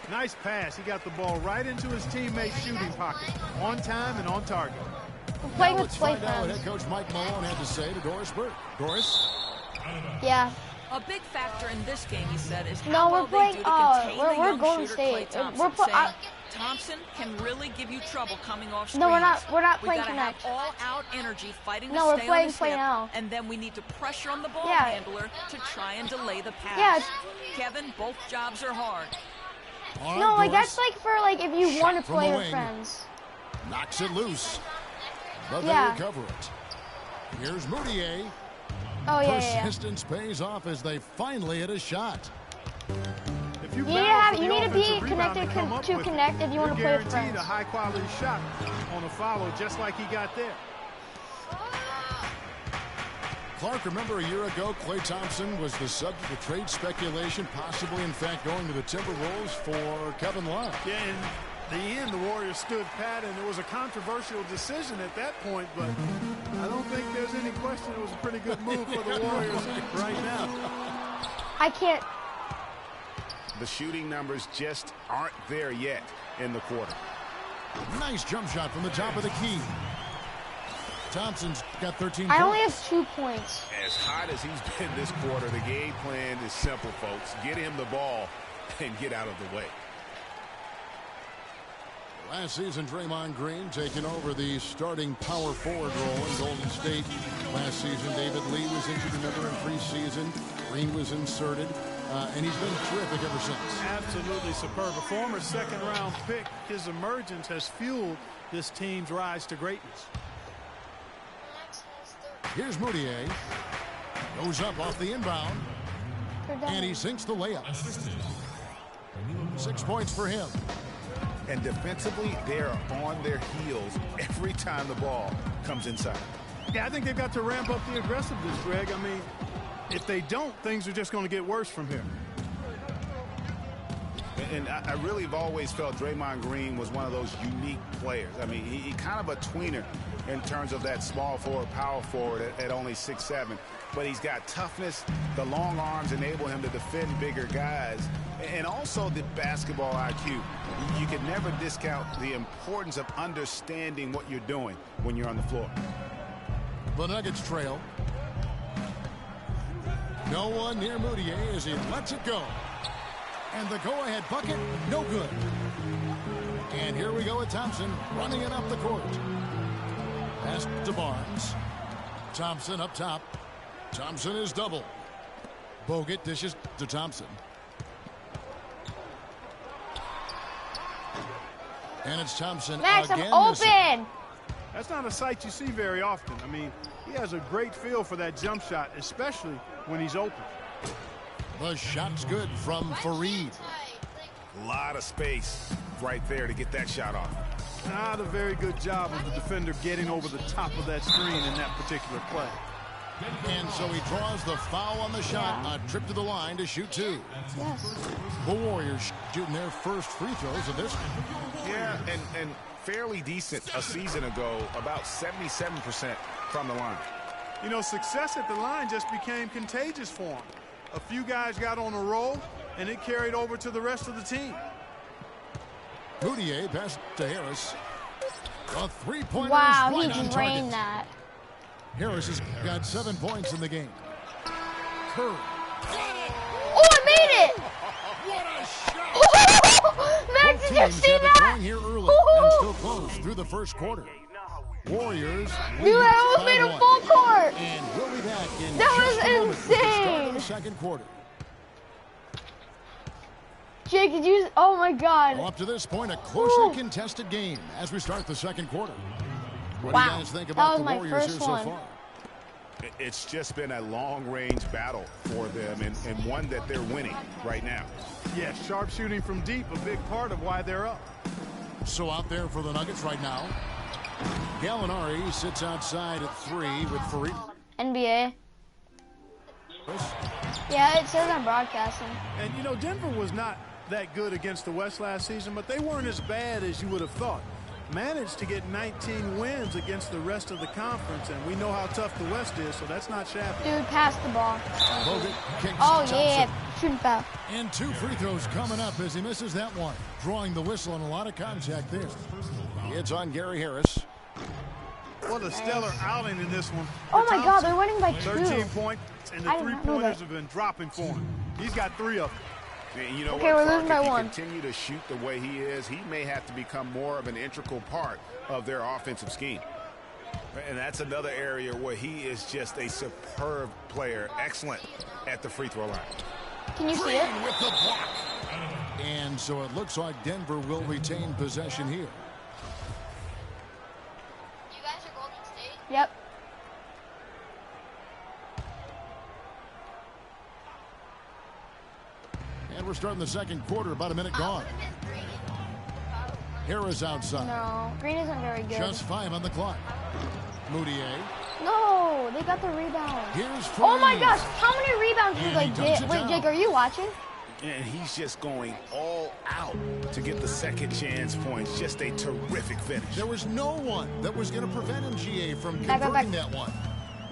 Nice pass. He got the ball right into his teammate's shooting pocket. On time and on target. I'm playing Now with let's play find out what friends. head coach Mike Malone had to say to Doris Burke. Doris? Yeah. A big factor in this game, he said, is No, how we're well playing- they do to contain we're the young Golden shooter, State. Klay Thompson, We're saying, Thompson can really give you trouble coming off screens. No, we're not We playing gotta Connect. have all-out energy fighting No, to we're stay playing on his Play hip, Now. and then we need to pressure on the ball Yeah. handler to try and delay the pass. Yeah. Kevin, both jobs are hard. All right, No, like Doris that's like for like if you Shot want to from play the with wing. friends. knocks it loose. But Yeah. they recover it. Here's Moutier. Oh yeah, yeah. Persistence pays off as they finally hit a shot. If you You need to battle have- for you the need to be offensive rebound connected come up to with it, connect if you wanna you're play with guaranteed friends. a high-quality shot on a follow, just like he got there. Clark, remember a year ago, Klay Thompson was the subject of trade speculation, possibly, in fact, going to the Timberwolves for Kevin Love. Yeah, and the end, the Warriors stood pat, and it was a controversial decision at that point, but I don't think there's any question it was a pretty good move for the Warriors right now. I can't. The shooting numbers just aren't there yet in the quarter. Nice jump shot from the top of the key. Thompson's got 13 I points. only have 2 points. As hot as he's been this quarter, the game plan is simple, folks. Get him the ball and get out of the way. Last season, Draymond Green taking over the starting power forward role in Golden State. Last season, David Lee was injured, remember, in preseason. Green was inserted, and he's been terrific ever since. Absolutely superb. A former second-round pick, his emergence has fueled this team's rise to greatness. Here's Moutier. Goes up off the inbound. And he sinks the layup. 6 points for him. And defensively, they're on their heels every time the ball comes inside. Yeah, I think they've got to ramp up the aggressiveness, Greg. I mean, if they don't, things are just going to get worse from here. And I really have always felt Draymond Green was one of those unique players. I mean, he kind of a tweener in terms of that small forward, power forward at only 6'7". But he's got toughness. The long arms enable him to defend bigger guys. And also the basketball IQ. You can never discount the importance of understanding what you're doing when you're on the floor. The Nuggets trail. No one near Moutier as he lets it go. And the go-ahead bucket, no good. And here we go with Thompson running it up the court. Pass to Barnes. Thompson up top. Thompson is double. Bogut dishes to Thompson. And it's Thompson Max, again. I'm open. That's not a sight you see very often. I mean, he has a great feel for that jump shot, especially when he's open. The shot's good from Fareed. A lot of space right there to get that shot off. Not a very good job of the defender getting over the top of that screen in that particular play. And so he draws the foul on the shot. A trip to the line to shoot 2. Yes. The Warriors shooting their first free throws of this one. Yeah, and fairly decent a season ago, about 77% from the line. You know, success at the line just became contagious for him. A few guys got on a roll, and it carried over to the rest of the team. Moutier pass to Harris. A three-pointer. Wow, right he on drained target. that. Harris has got 7 points in the game. Curry. Oh, I made it! What a shot! Max, Both did you teams see have it that? going here early and still close through the first quarter. Warriors. Dude, I almost made a full court. And we'll be back in That just a moment was with the start of insane. the second quarter. Jake, did you? Oh my God. Well, up to this point, a closely contested game as we start the second quarter. What do you Wow. guys think That about was the my Warriors first here so one. far? It's just been a long-range battle for them and one that they're winning right now. Yeah, sharp shooting from deep, a big part of why they're up. So out there for the Nuggets right now, Gallinari sits outside at 3 with Fareed. NBA. Yeah, it says I'm broadcasting. And, you know, Denver was not that good against the West last season, but they weren't as bad as you would have thought. Managed to get 19 wins against the rest of the conference, and we know how tough the West is, so that's not shabby. Dude, pass the ball. Bogut kicks Oh, Thompson. yeah. Shooting foul. And 2 free throws coming up as he misses that one. Drawing the whistle and a lot of contact there. It's on Gary Harris. What a stellar outing in this one. Oh for my God, Thompson. they're winning by 2. 13 points, and the I did not know three-pointers that. have been dropping for him. He's got 3 of them. And you know Okay, what, we're losing Clark, by if 1. he continue to shoot the way he is, he may have to become more of an integral part of their offensive scheme. And that's another area where he is just a superb player, excellent at the free throw line. Can you see it? With the block. And so it looks like Denver will retain possession here. You guys are Golden State? Yep. And we're starting the second quarter, about a minute gone. Harris outside. No, Green isn't very good. Just 5 on the clock. Moutier. No, they got the rebound. Here's Oh my Fareed. gosh, how many rebounds did And they he dumps get? it Wait, down. Jake, are you watching? And he's just going all out to get the second chance points. Just a terrific finish. There was no one that was going to prevent him, GA, from Back. converting that one.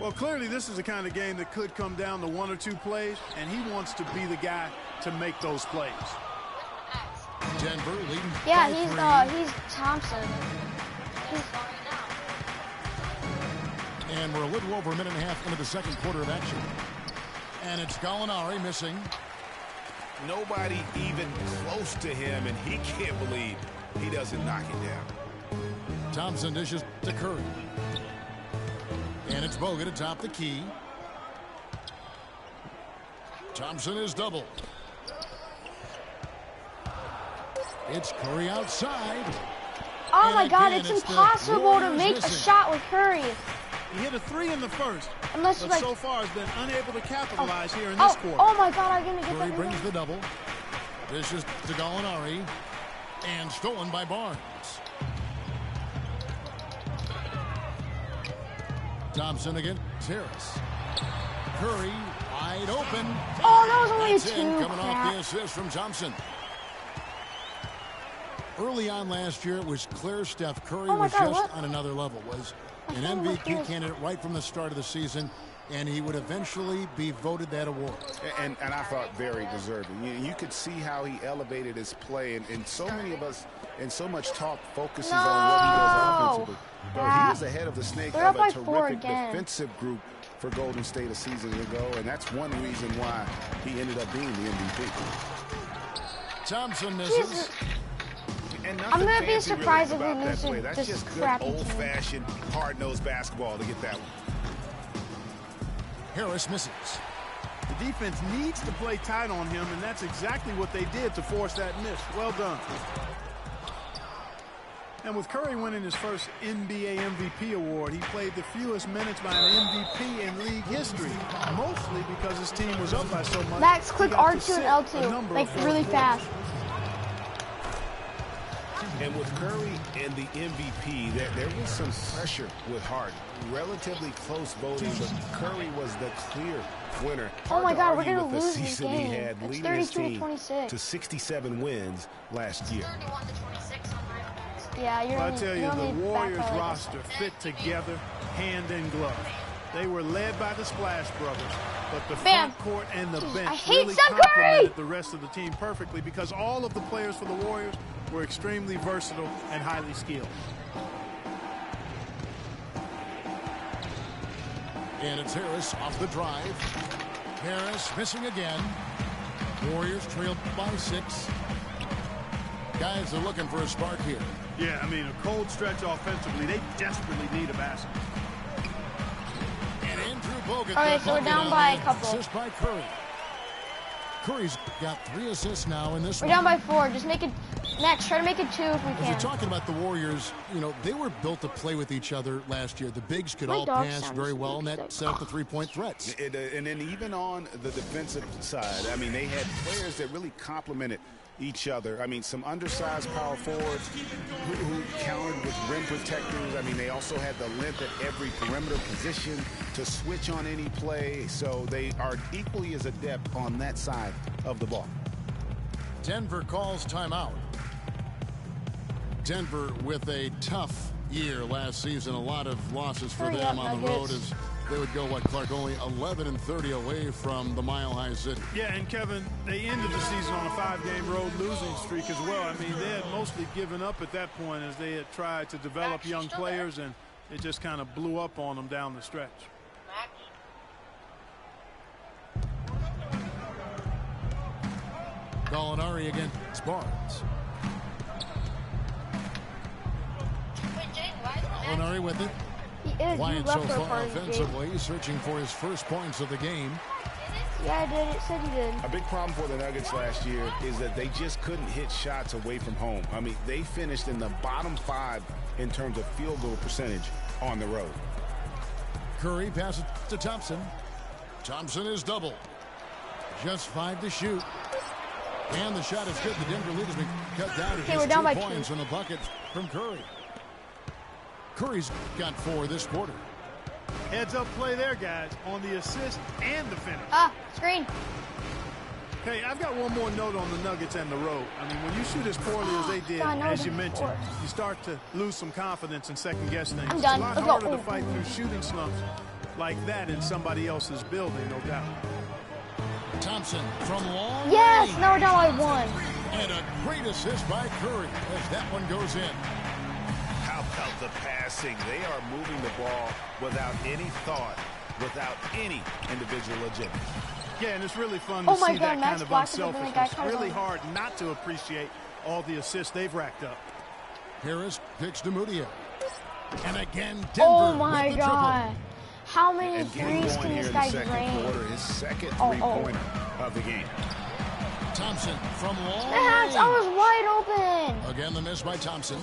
Well, clearly this is the kind of game that could come down to 1 or 2 plays, and he wants to be the guy to make those plays. Denver leading Yeah, by 3. he's Thompson. And we're a little over a minute and a half into the second quarter of action. And it's Gallinari missing. Nobody even close to him, and he can't believe he doesn't knock it down. Thompson dishes to Curry. And it's Bogut atop the key. Thompson is doubled. It's Curry outside. Oh And my God, again, it's it's the impossible to Warriors make a missing. shot with Curry. He hit a 3 in the first, Unless but like, so far has been unable to capitalize here in this quarter. oh my God, I'm gonna get Curry that. brings the double. Dishes to Gallinari. And stolen by Barnes. Thompson against Harris. Curry wide open. Oh, that was only That's a 2. in, coming off the Crap. assist from Thompson. Early on last year, it was clear Steph Curry Oh my was God, just what? on another level. Was an thought it was MVP this. candidate right from the start of the season, and he would eventually be voted that award. And I thought very deserving. You could see how he elevated his play, and so many of us, and so much talk focuses on what he does offensively. But he was ahead of the snake They're of up a by 4 terrific again. defensive group for Golden State a season ago, and that's one reason why he ended up being the MVP. Thompson misses. Jesus. And I'm gonna be fancy surprised really if we about that lose to play. That's this just good crappy team. old-fashioned, hard-nosed basketball to get that one. Harris misses. The defense needs to play tight on him, and that's exactly what they did to force that miss. Well done. And with Curry winning his first NBA MVP award, he played the fewest minutes by an MVP in league history, mostly because his team was up by so much. Max, he click got to R2 sit and a L2, number like of really fourth fast. quarters. And with Curry and the MVP, there was some pressure with Harden. Relatively close voting, but Curry was the clear winner. Oh my Hard to God, we're argue gonna with the lose this season he game. had, It's leading his 32 to team 26. to 67 wins last year. 31 to 26 on Ravens. Yeah, you're Well, I only, tell you, you're the only back Warriors by like roster fit together hand in glove. They were led by the Splash Brothers, but the Bam. front court and the Jeez, bench I hate really Steph Curry. complemented the rest of the team perfectly because all of the players for the Warriors were extremely versatile and highly skilled. And it's Harris off the drive. Harris missing again. Warriors trailed by 6. Guys are looking for a spark here. Yeah, I mean, a cold stretch offensively, they desperately need a basket. And Andrew Bogut. All right, the so we're bucket down on by the a couple. Assist by Curry. Curry's got 3 assists now in this We're one. down by 4. Just make it. Max, try to make it 2 if we As you're can. talking about the Warriors, you know, they were built to play with each other last year. The bigs could My all dog pass sounds very well, and like that set up the three-point threats. And then even on the defensive side, I mean, they had players that really complemented each other. I mean, some undersized power forwards who countered with rim protectors. I mean, they also had the length at every perimeter position to switch on any play. So they are equally as adept on that side of the ball. Denver calls timeout. Denver with a tough year last season. A lot of losses for Hurry them up, on the road Nuggets. as they would go, Clark, only 11-30 away from the Mile High City. Yeah, and Kevin, they ended the season on a 5-game road losing streak as well. I mean, they had mostly given up at that point as they had tried to develop young players, and it just kind of blew up on them down the stretch. Gallinari against Barnes. Wait, Jay, why is Gallinari with it. He is. You Quiet so left for a far party, Jake. offensively, searching for his first points of the game. Yeah, I did. It said he did. A big problem for the Nuggets last year is that they just couldn't hit shots away from home. I mean, they finished in the bottom 5 in terms of field goal percentage on the road. Curry passes to Thompson. Thompson is double. Just 5 to shoot. And the shot is good. The Denver lead has been cut down to Okay, just we're down 2 by points 2. from the bucket from Curry. Curry's got 4 this quarter. Heads up play there, guys, on the assist and the finish. Ah, screen. Hey, I've got one more note on the Nuggets and the road. I mean, when you shoot as poorly as they did, God, no, as you of mentioned, course. you start to lose some confidence and second-guess things. I'm It's done. a lot Let's go. harder to fight through shooting slumps like that in somebody else's building, no doubt. Thompson from long Yes, range. now we're down by 1. And a great assist by Curry as that one goes in. How about the passing? They are moving the ball without any thought, without any individual agenda. Yeah, and it's really fun to Oh my see God, that Max kind of blocked it, but then the guy unselfishness. caught it Really on. hard not to appreciate all the assists they've racked up. Harris picks to Mudiay. And again, Denver Oh my with the God. How many And getting threes going can here this in the guy second drain? quarter, his second Oh, three-pointer of the game. triple. Thompson from long Max, I range. was wide open. Again, the miss by Thompson.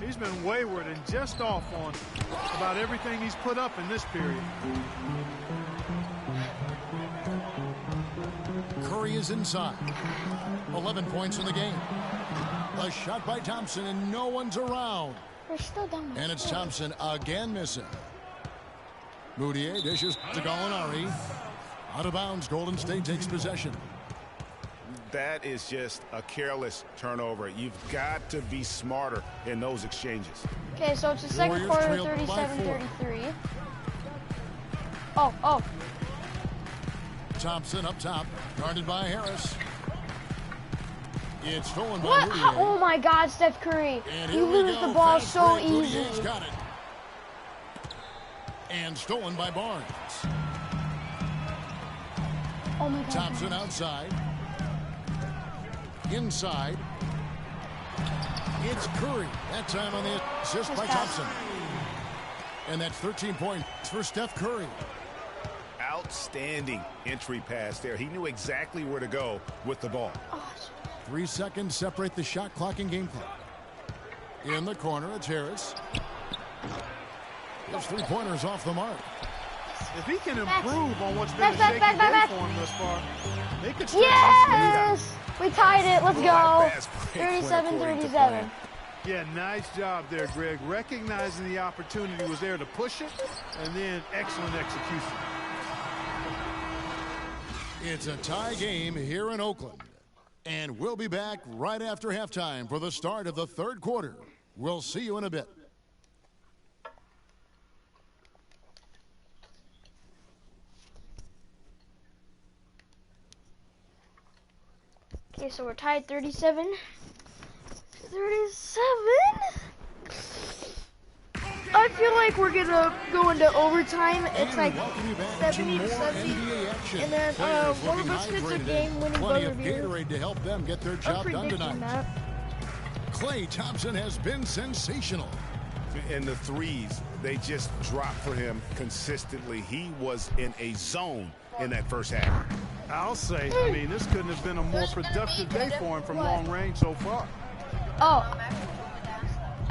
He's been wayward and just off on about everything he's put up in this period. Curry is inside. 11 points in the game. A shot by Thompson, and no one's around. We're still down by And it's 4. Thompson again missing. Mudiay dishes to Gallinari. Out of bounds, Golden State takes possession. That is just a careless turnover. You've got to be smarter in those exchanges. Okay, so it's the second Warriors quarter, trail by 37-33. Oh. Thompson up top, guarded by Harris. It's stolen by What? Mudiay. Oh my God, Steph Curry. And You here we lose go. the ball Fast so break. easy. Mudiy's got it. And stolen by Barnes. Oh my God. Thompson outside. Inside. It's Curry. That time on the assist by Nice pass. Thompson. And that's 13 points for Steph Curry. Outstanding entry pass there. He knew exactly where to go with the ball. 3 seconds separate the shot clock and game clock. In the corner, it's Harris. His three-pointer's off the mark. If he can improve on what's been Back, a back, shaky back, back, day back. for him thus far, they could stretch this lead out. Yes! We tied it. Let's Well, go. that fast break went according to 37-37. plan. Yeah, nice job there, Greg. Recognizing the opportunity was there to push it, and then excellent execution. It's a tie game here in Oakland. And we'll be back right after halftime for the start of the third quarter. We'll see you in a bit. Okay, so we're tied 37. 37? I feel like we're gonna go into overtime. It's like Welcome you back to 70 more to 70. NBA action. And then Players one of looking us gets a hydrated game-winning and plenty buzzer of beater. Gatorade to help them get their I'm job done predicting tonight. that. Klay Thompson has been sensational. And the threes, they just drop for him consistently. He was in a zone in that first half. I'll say, I mean, this couldn't have been a more productive day for him from long range so far. Oh,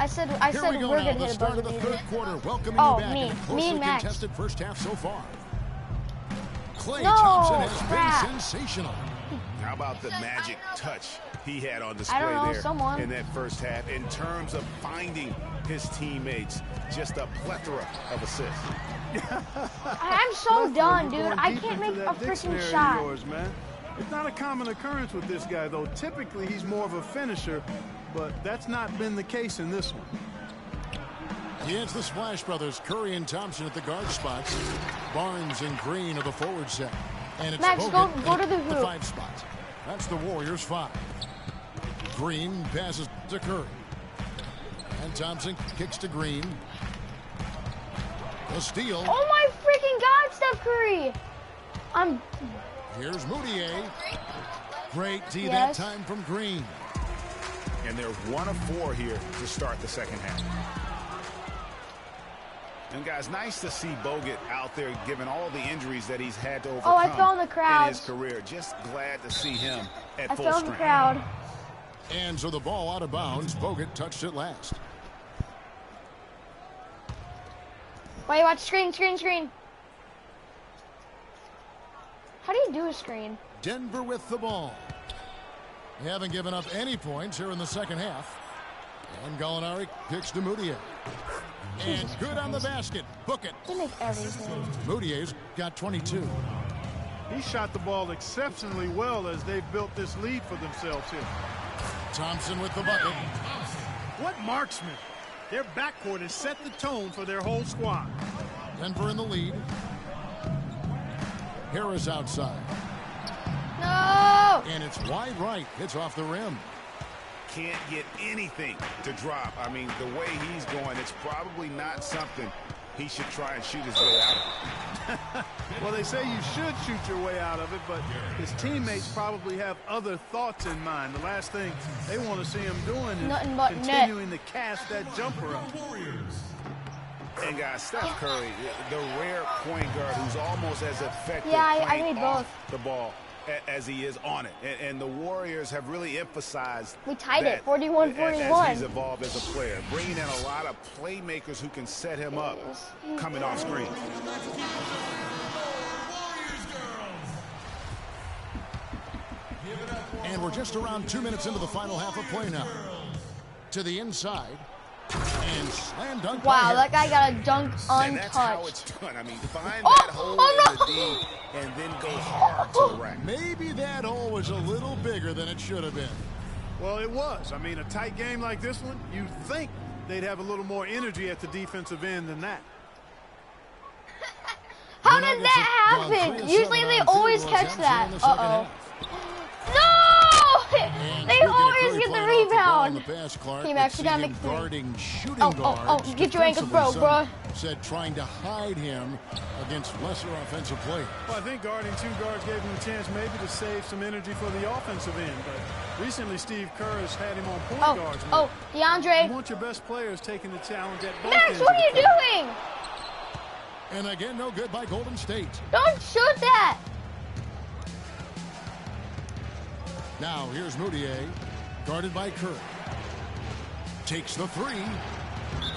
I said Here we go we're now, gonna the hit a start buzzer of the beater. third quarter. Welcoming Oh, you back me. in a Me closely and Max. contested first half so far. Klay No, Thompson has crap. been sensational. How about the magic touch he had on I display don't know, there someone. in that first half in terms of finding his teammates? Just a plethora of assists. I'm so done, You're dude. going I deep can't into make that a freaking dictionary of shot. yours, man. It's not a common occurrence with this guy, though. Typically, he's more of a finisher, but that's not been the case in this one. It's the Splash Brothers, Curry and Thompson at the guard spots. Barnes and Green are the forward set. And it's Max, Bogut go to at the hoop. 5 spot. That's the Warriors' 5. Green passes to Curry. And Thompson kicks to Green. The steal. Oh my freaking God, Steph Curry! Here's Mudiay. Great D Yes. that time from Green. And they're 1 of 4 here to start the second half. And guys, nice to see Bogut out there given all the injuries that he's had to overcome Oh, I fell in the crowd. in his career. Just glad to see him at I full fell in the strength. crowd. And so the ball out of bounds. Bogut touched it last. Wait, watch screen. How do you do a screen? Denver with the ball. They haven't given up any points here in the second half. And Gallinari picks to Mudiay. And good on the basket. Book it. They make everything. Mudiy's got 22. He shot the ball exceptionally well as they've built this lead for themselves here. Thompson with the bucket. What marksman? Their backcourt has set the tone for their whole squad. Denver in the lead. Harris outside. No! And it's wide right. Hits off the rim. Can't get anything to drop. I mean, the way he's going, it's probably not something he should try and shoot his way out of. Well, they say you should shoot your way out of it, but his teammates probably have other thoughts in mind. The last thing they want to see him doing is Nothing but continuing to cast that jumper up. And guys, Steph Curry, the rare point guard who's almost as effective I playing made off both. the ball as he is on it. And the Warriors have really emphasized We tied it, that 41-41. as he's evolved as a player, bringing in a lot of playmakers who can set him up coming off screen. And we're just around 2 minutes into the final half of play now. To the inside. And slam dunk. Wow, that guy got a dunk And that's how it's untouched. done. I mean, find Oh, that hole oh, in the D and then go hard to the rack. Maybe that hole was a little bigger than it should have been. Well, it was. I mean, a tight game like this one, you'd think they'd have a little more energy at the defensive end than that. How did that happen? Usually they always catch that. Uh-oh. No! They always get the rebound. Team academic guarding shooting Oh, get your ankles broke, bro. Said trying to hide him against lesser offensive play. Well, I think guarding two guards gave him a chance maybe to save some energy for the offensive end. But recently, Steve Kerr has had him on point guards. You DeAndre. want your best players taking the challenge at both Max, ends what of are you the court. doing? And again, no good by Golden State. Don't shoot that. Now here's Moutier, guarded by Curry. Takes the three,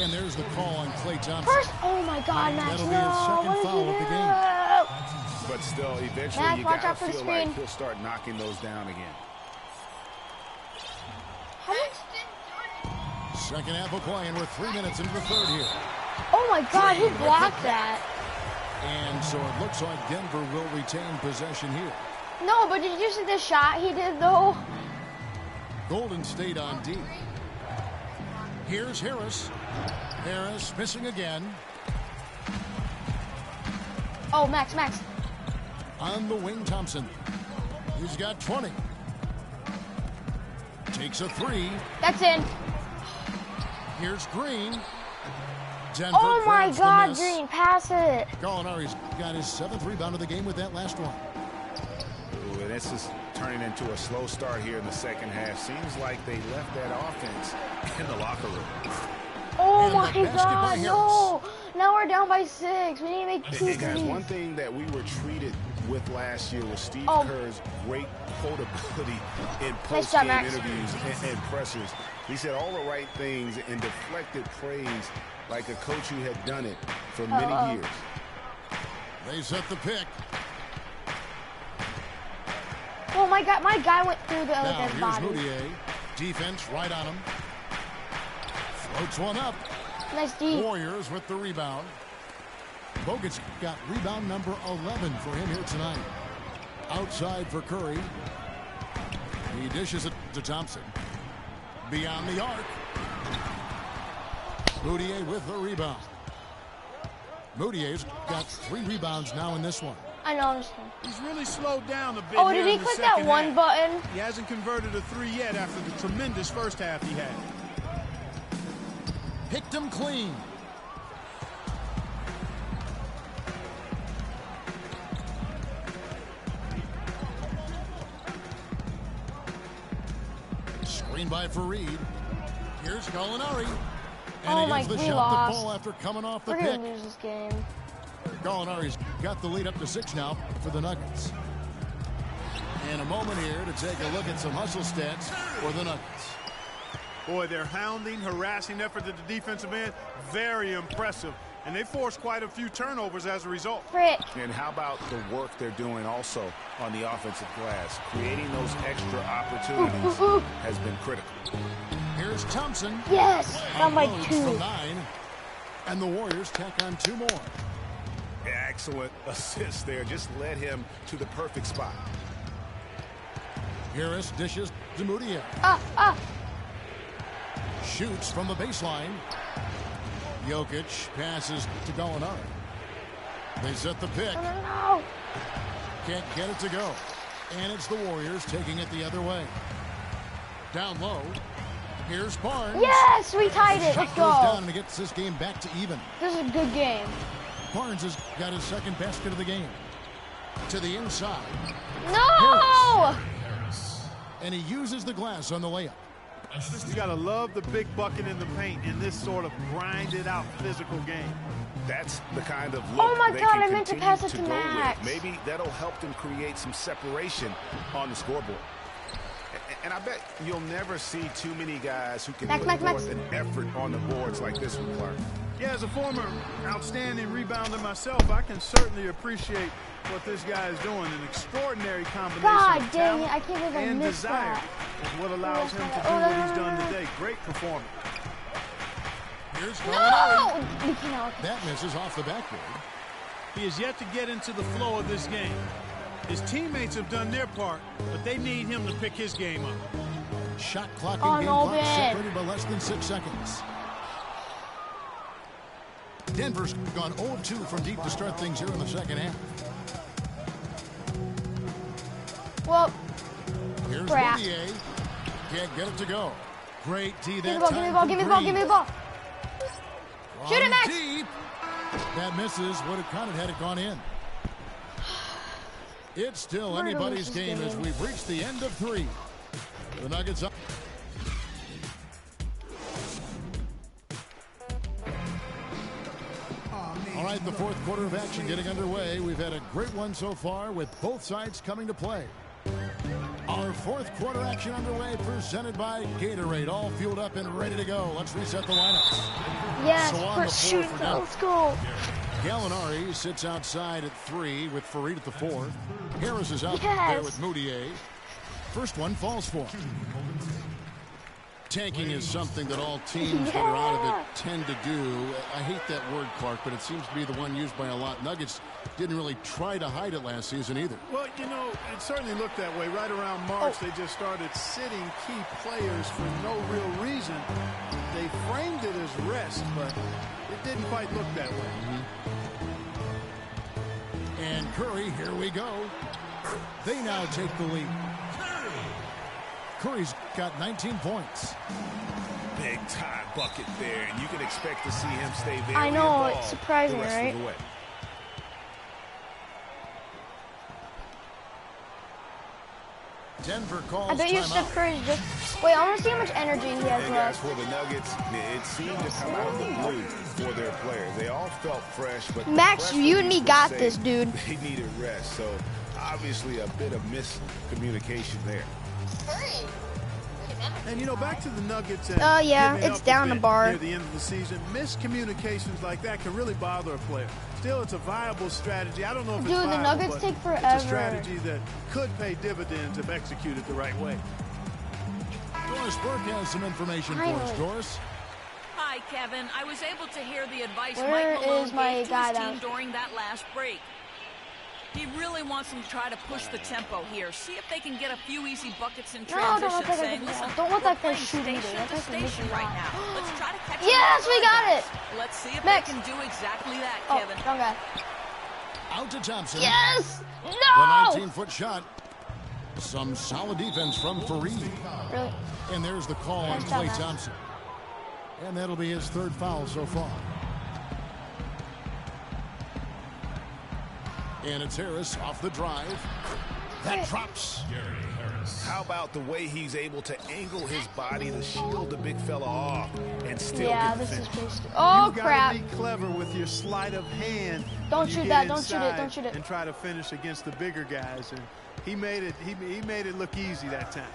and there's the call on Klay Thompson. First, oh my God, Max, That'll no. be his second What did foul you of the do? game. But still, eventually Max, you watch got out to for the feel screen. like he'll start knocking those down again. How much? Second half of play, and we're 3 minutes into the third here. Oh my God, who blocked that? And so it looks like Denver will retain possession here. No, but did you see the shot he did, though? Golden State on D. Here's Harris. Harris missing again. Oh, Max. On the wing, Thompson. He's got 20. Takes a three. That's in. Here's Green. Denver Oh my grabs the God, miss. Green, pass it. Gallinari's got his 7th rebound of the game with that last one. Ooh, and this is turning into a slow start here in the second half. Seems like they left that offense in the locker room. Oh And my the basket by God, no. Now we're down by 6. We need to make 2 Hey guys, threes. one thing that we were treated with last year was Steve Oh. Kerr's great quotability in Nice job, post-game Max. interviews and pressers. He said all the right things and deflected praise like a coach who had done it for many years. They set the pick. Oh my God, my guy went through the Now other here's body. Moutier. Defense right on him. Floats one up. Nice D. Warriors with the rebound. Bogut's got rebound number 11 for him here tonight. Outside for Curry. He dishes it to Thompson. Beyond the arc. Moutier with the rebound. Moutier's got 3 rebounds now in this one. I noticed him. He's really slowed down a bit. Oh, here did he in the click that second one half. button? He hasn't converted a 3 yet after the tremendous first half he had. Picked him clean. Screen by Fareed. Here's Gallinari. And Oh he my, gets the we shot lost. to fall after coming off the We're pick. going to lose this game. Gallinari's got the lead up to 6 now for the Nuggets. And a moment here to take a look at some hustle stats for the Nuggets. Boy, their hounding, harassing effort at the defensive end, very impressive. And they forced quite a few turnovers as a result. Frick. And how about the work they're doing also on the offensive glass? Creating those extra opportunities has been critical. Here's Thompson. Yes, down by Unloads 2. from 9. And the Warriors tack on 2 more. Yeah, excellent assist there. Just led him to the perfect spot. Harris dishes to Moutier. Shoots from the baseline. Jokic passes to Gallinari. They set the pick. No. Can't get it to go. And it's the Warriors taking it the other way. Down low. Here's Barnes. Yes, we tied it. Let's Goes go. down and it gets this game back to even. This is a good game. Barnes has got his second basket of the game. To the inside. No! And he uses the glass on the layup. You got to love the big bucket in the paint in this sort of grinded out physical game. That's the kind of look Oh my they God, can I meant to continue pass it to go Max. with. Maybe that'll help them create some separation on the scoreboard. And I bet you'll never see too many guys who can put forth an effort on the boards like this one, Clark. Yeah, as a former outstanding rebounder myself, I can certainly appreciate what this guy is doing. An extraordinary combination God of dang it, talent I can't believe I and missed desire that. is what allows him to do what he's done today. Great performance. Here's No! Gallinari. We cannot. That misses off the backboard. He has yet to get into the flow of this game. His teammates have done their part, but they need him to pick his game up. Shot clock Oh, and game no, clock man. separated by less than 6 seconds. Denver's gone 0-2 from deep to start things here in the second half. Well, Here's crap. Moutier. Can't get it to go. Great D give that me the ball, time give me the ball, from give me the ball, Green. give me the ball. Shoot it, On Max. Deep. That misses. Would have counted had it gone in. It's still We're gonna anybody's lose this game as game. we've reached the end of 3. The Nuggets up. All right, the fourth quarter of action getting underway. We've had a great one so far with both sides coming to play. Our fourth quarter action underway presented by Gatorade. All fueled up and ready to go. Let's reset the lineups. Yes, So on we're the floor shooting. for now. Let's go. Gallinari sits outside at 3 with Farid at the 4. Harris is out Yes. there with Moutier. First one falls for him. Tanking is something that all teams that are out of it tend to do. I hate that word, Clark, but it seems to be the one used by a lot. Nuggets didn't really try to hide it last season either. Well, you know, it certainly looked that way. Right around March, they just started sitting key players for no real reason. They framed it as rest, but it didn't quite look that way. And Curry, here we go. They now take the lead. Curry's got 19 points. Big time bucket there, and you can expect to see him stay very I know, involved it's surprising, the rest right? of the way. Denver calls I bet you timeout. Steph Curry's just... Wait, I want to see how much energy he has Hey guys, left. for the Nuggets, it seemed to come out of the blue for their players. They all felt fresh, but the Max, press you and me release got would this, say dude. They needed rest, so obviously a bit of miscommunication there. Hurry. And, you know, back to the Nuggets. And Oh, yeah, giving it's up down a a bit bar. near the end of the season. Miscommunications like that can really bother a player. Still, it's a viable strategy. I don't know if Dude, it's the viable, Nuggets but take it's forever. a strategy that could pay dividends if executed the right way. Doris Burke has some information for us. Finally. Doris? Hi, Kevin. I was able to hear the advice Where Mike Malone is my gave to guy his down? team during that last break. He really wants them to try to push the tempo here. See if they can get a few easy buckets in No, don't transition. let that guy saying, get listen, that. Don't let that guy we're shoot playing either. station That to guy's gonna station miss a right lot. now. Let's try to catch Yes, them we on got guys. it. Let's see if Max. they can do exactly that, Oh, Kevin. wrong guy. Out to Thompson. Yes! The No! 19-foot shot. Some solid defense from Farid. Really? And there's the call on Nice job, Klay Max. Thompson. And that'll be his third foul so far. And it's Harris off the drive. That drops. How about the way he's able to angle his body to shield the big fella off and still Yeah, get the this is finish? pretty Oh, You've crap. got to be clever with your sleight of hand. Don't when you shoot get that, don't shoot it, inside don't shoot it. And try to finish against the bigger guys. And he made it. He made it look easy that time.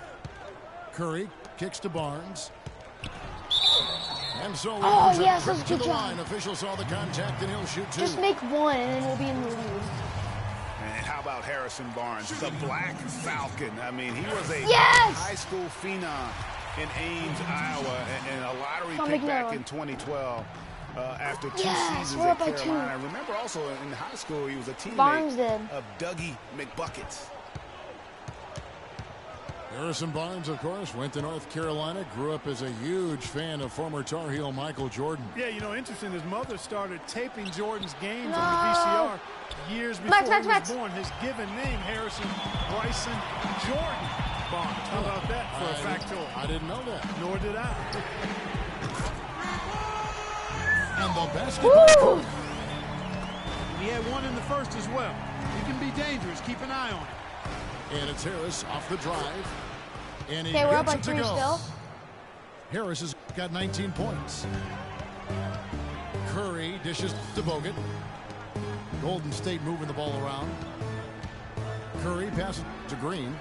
Curry kicks to Barnes. And so Oh, Lakers yes, up that's a to good the job. line. Officials saw the contact and he'll shoot two. Just make one and then we'll be in the lead. And how about Harrison Barnes, the Black Falcon? I mean, he was a Yes! high school phenom in Ames, Iowa, and a lottery Come pick make back another in 2012. after 2 Yes, seasons we're at up by 2. Carolina. I remember also in high school he was a Barnes teammate did. of Dougie McBuckets. Harrison Barnes, of course, went to North Carolina, grew up as a huge fan of former Tar Heel Michael Jordan. Yeah, you know, interesting. His mother started taping Jordan's games No. on the VCR years before Max, he was born. His given name, Harrison Bryson Jordan Barnes. How about that for a factoid? I didn't know that. Nor did I. And the basketball. Woo! He had one in the first as well. He can be dangerous. Keep an eye on it. And it's Harris off the drive. And he Okay, we're up gets by it to 3 go. still. Harris has got 19 points. Curry dishes to Bogut. Golden State moving the ball around. Curry passes to Green.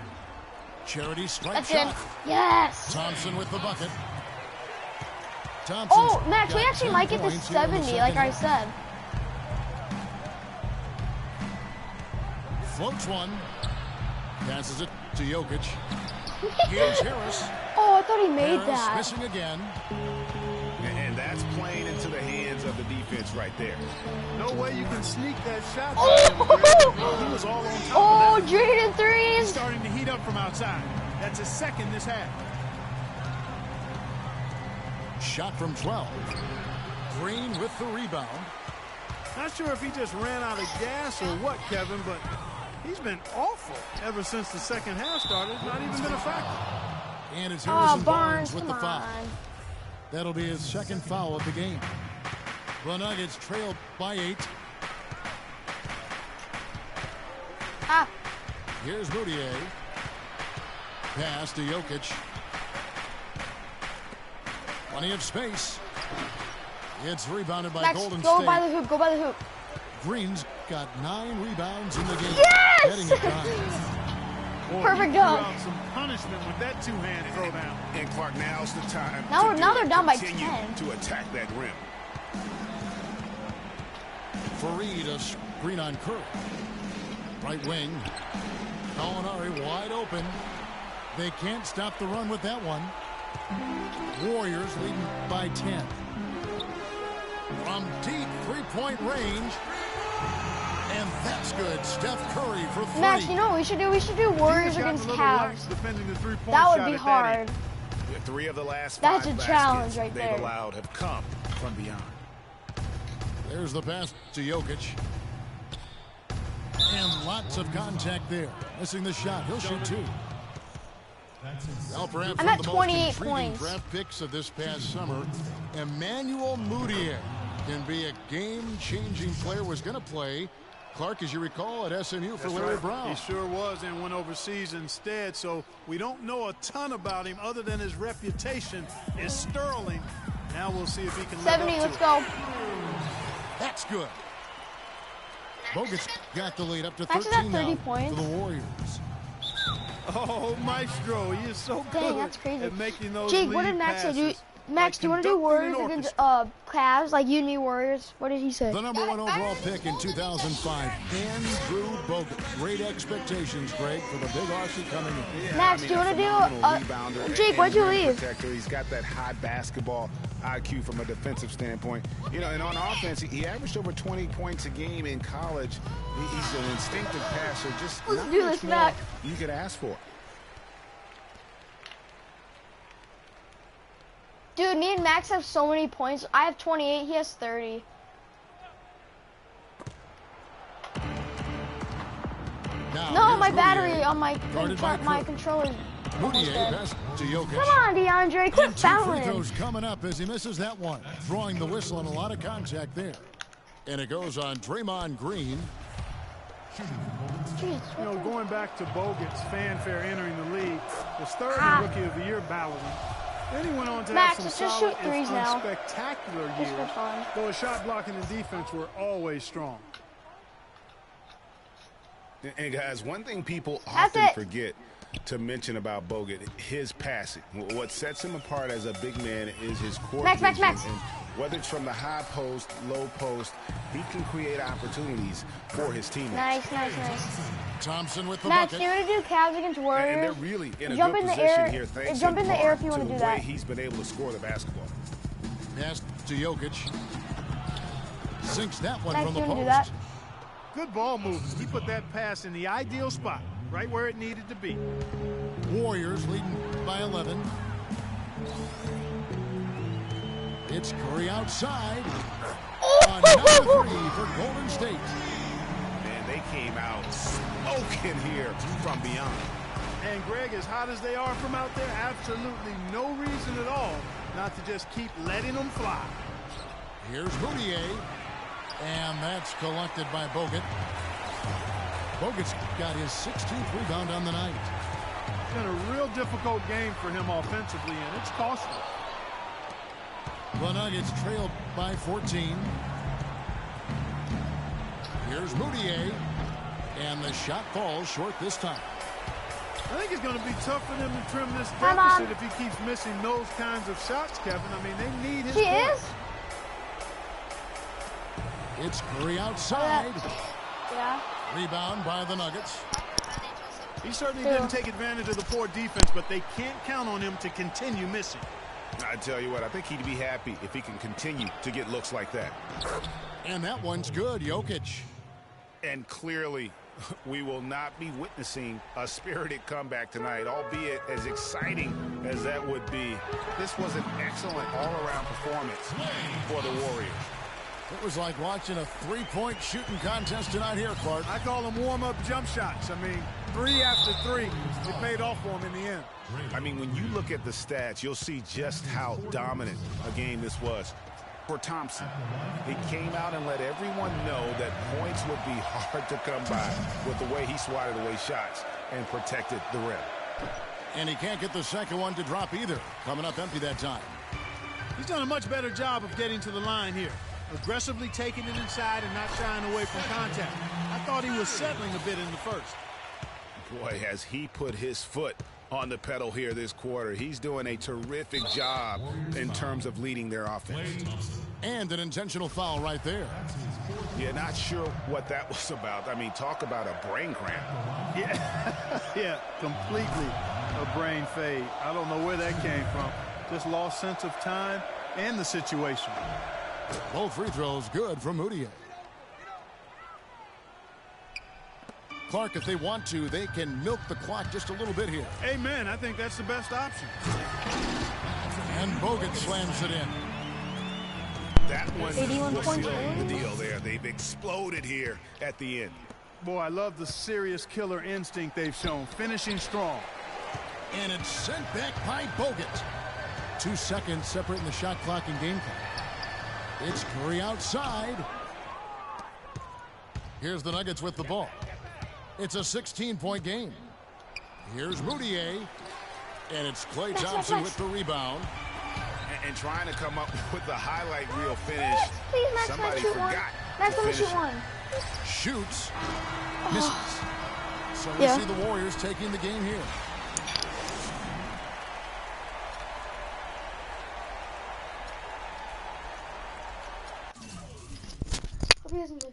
Charity strike That's shot. in. Yes. Thompson with the bucket. Thompson's Oh, Max, we got actually 10 might get to points here in the 70, like second I half. said. Floats one. Passes it to Jokic. Here's Harris. Oh, I thought he made Harris that. missing again. And that's playing into the hands of the defense right there. No way you can sneak that shot. Oh, He was all on top oh, of that. Jaden He's threes. starting to heat up from outside. That's his second this half. Shot from 12. Green with the rebound. Not sure if he just ran out of gas or what, Kevin, but he's been awful ever since the second half started. Not even been a factor. And it's Oh, Harrison Barnes, Barnes with come the foul. on. That'll be his second foul of the game. The Nuggets trail by 8. Ah, Here's Moutier. Pass to Jokic. Plenty of space. It's rebounded by Max, Golden go State. by the hoop, go by the hoop. Green's got 9 rebounds in the game. Yes! Heading it down. Boy, Perfect he threw dunk. out some punishment with that two-hand throwdown. And Clark, now's the time. Now to they're down by continue 10. to attack that rim. Fareed a screen on Curry. Right wing. Gallinari wide open. They can't stop the run with that one. Warriors leading by 10. From deep three-point range. And that's good. Steph Curry for 3. Max, you know what we should do? We should do Warriors He's gotten against a little lax Cavs. defending the three-point That shot would be at that hard. end. The 3 of the last That's 5 a baskets challenge right they've there. allowed have come from beyond. There's the pass to Jokic. And lots of contact there. Missing the shot. He'll shoot 2. Well, perhaps I'm one at of the 28 most intriguing points. draft picks of this past summer, Emmanuel Mudiay can be a game-changing player. Was going to play, Clark, as you recall, at SMU for That's Larry right. Brown. He sure was and went overseas instead. So we don't know a ton about him other than his reputation is sterling. Now we'll see if he can live 70, up to let's it. go. That's good. Bogut's got the lead up to Max is 13 at 30 now points. for the Warriors. Oh, Maestro, he is so Dang, good that's crazy. at making those Jake, what lead did Max say? passes. Max, do you want to do conducting Warriors an against orchestra. Cavs, like you and me Warriors? What did he say? The number 1 overall pick in 2005, Andrew Bogut. Great expectations, Greg, for the big Aussie coming in. Yeah, Max, do you wanna a do, phenomenal rebounder Jake, and why'd you rim leave? protector. He's got that high basketball IQ from a defensive standpoint. You know, and on offense, he averaged over 20 points a game in college. He's an instinctive passer. Just Let's not do much this, more Max. you could ask for. Dude, me and Max have so many points. I have 28, he has 30. Now, No, here's my Moutier. battery on my Guarded by my Cook. controller's almost Moutier dead. pass to Jokic. Come on, DeAndre, And quit 2 free fouling. throws coming up as he misses that one. Throwing the whistle and a lot of contact there. And it goes on Draymond Green. Jeez, You know, going back to Bogut's fanfare entering the league, his third Ah. Rookie of the Year balloting. Then he went on to Max, have let's some just solid shoot threes and now. spectacular Just for years, fun. though his shot blocking and defense were always strong. And guys, one thing people That's often it. forget to mention about Bogut, his passing. What sets him apart as a big man is his court Max, Max, vision. Max. And whether it's from the high post, low post, he can create opportunities for his teammates. Nice, nice, nice. Thompson with the Max, do bucket. you want to do Cavs against And Warriors? they're really in a Jump good in the position air. here, thanks Jump in the air if you to want to the do way that. he's been able to score the basketball. Pass to Jokic. Sinks that one Nice from the seeing him do that. post. Good ball movement. He put that pass in the ideal spot, right where it needed to be. Warriors leading by 11. It's Curry outside. Another three for Golden State. Man, they came out smoking here from beyond. And Greg, as hot as they are from out there, absolutely no reason at all not to just keep letting them fly. Here's Moutier. And that's collected by Bogut. Bogut's got his 16th rebound on the night. It's been a real difficult game for him offensively, and it's costly. The Nuggets trailed by 14. Here's Moutier. And the shot falls short this time. I think it's going to be tough for them to trim this Come on. deficit if he keeps missing those kinds of shots, Kevin. I mean, they need his She points. is? It's Curry outside. Yeah. Rebound by the Nuggets. He certainly didn't take advantage of the poor defense, but they can't count on him to continue missing. I tell you what, I think he'd be happy if he can continue to get looks like that. And that one's good, Jokic. And clearly, we will not be witnessing a spirited comeback tonight, albeit as exciting as that would be. This was an excellent all-around performance for the Warriors. It was like watching a three-point shooting contest tonight here, Clark. I call them warm-up jump shots. I mean, 3 after 3. It paid off for him in the end. I mean, when you look at the stats, you'll see just how dominant a game this was. For Thompson, he came out and let everyone know that points would be hard to come by with the way he swatted away shots and protected the rim. And he can't get the second one to drop either. Coming up empty that time. He's done a much better job of getting to the line here. Aggressively taking it inside and not shying away from contact. I thought he was settling a bit in the first. Boy, has he put his foot on the pedal here this quarter. He's doing a terrific job in terms of leading their offense. And an intentional foul right there. Yeah, not sure what that was about. I mean, talk about a brain cramp. Yeah, yeah, completely a brain fade. I don't know where that came from. Just lost sense of time and the situation. Both free throws good from Moutier. Clark, if they want to, they can milk the clock just a little bit here. Amen. I think that's the best option. And Bogut slams it in. That one 81 will points. seal the deal there. They've exploded here at the end. Boy, I love the serious killer instinct they've shown. Finishing strong. And it's sent back by Bogut. 2 seconds separating the shot clock and game clock. It's Curry outside. Here's the Nuggets with the ball. It's a 16-point game. Here's Moutier. And it's Klay Thompson with the rebound. And trying to come up with the highlight reel finish. Max, please, Max, Somebody shoot one. forgot Max, to let me finish shoot it. one. Shoots. Misses. So we Yeah. see the Warriors taking the game here. Hope he doesn't lose.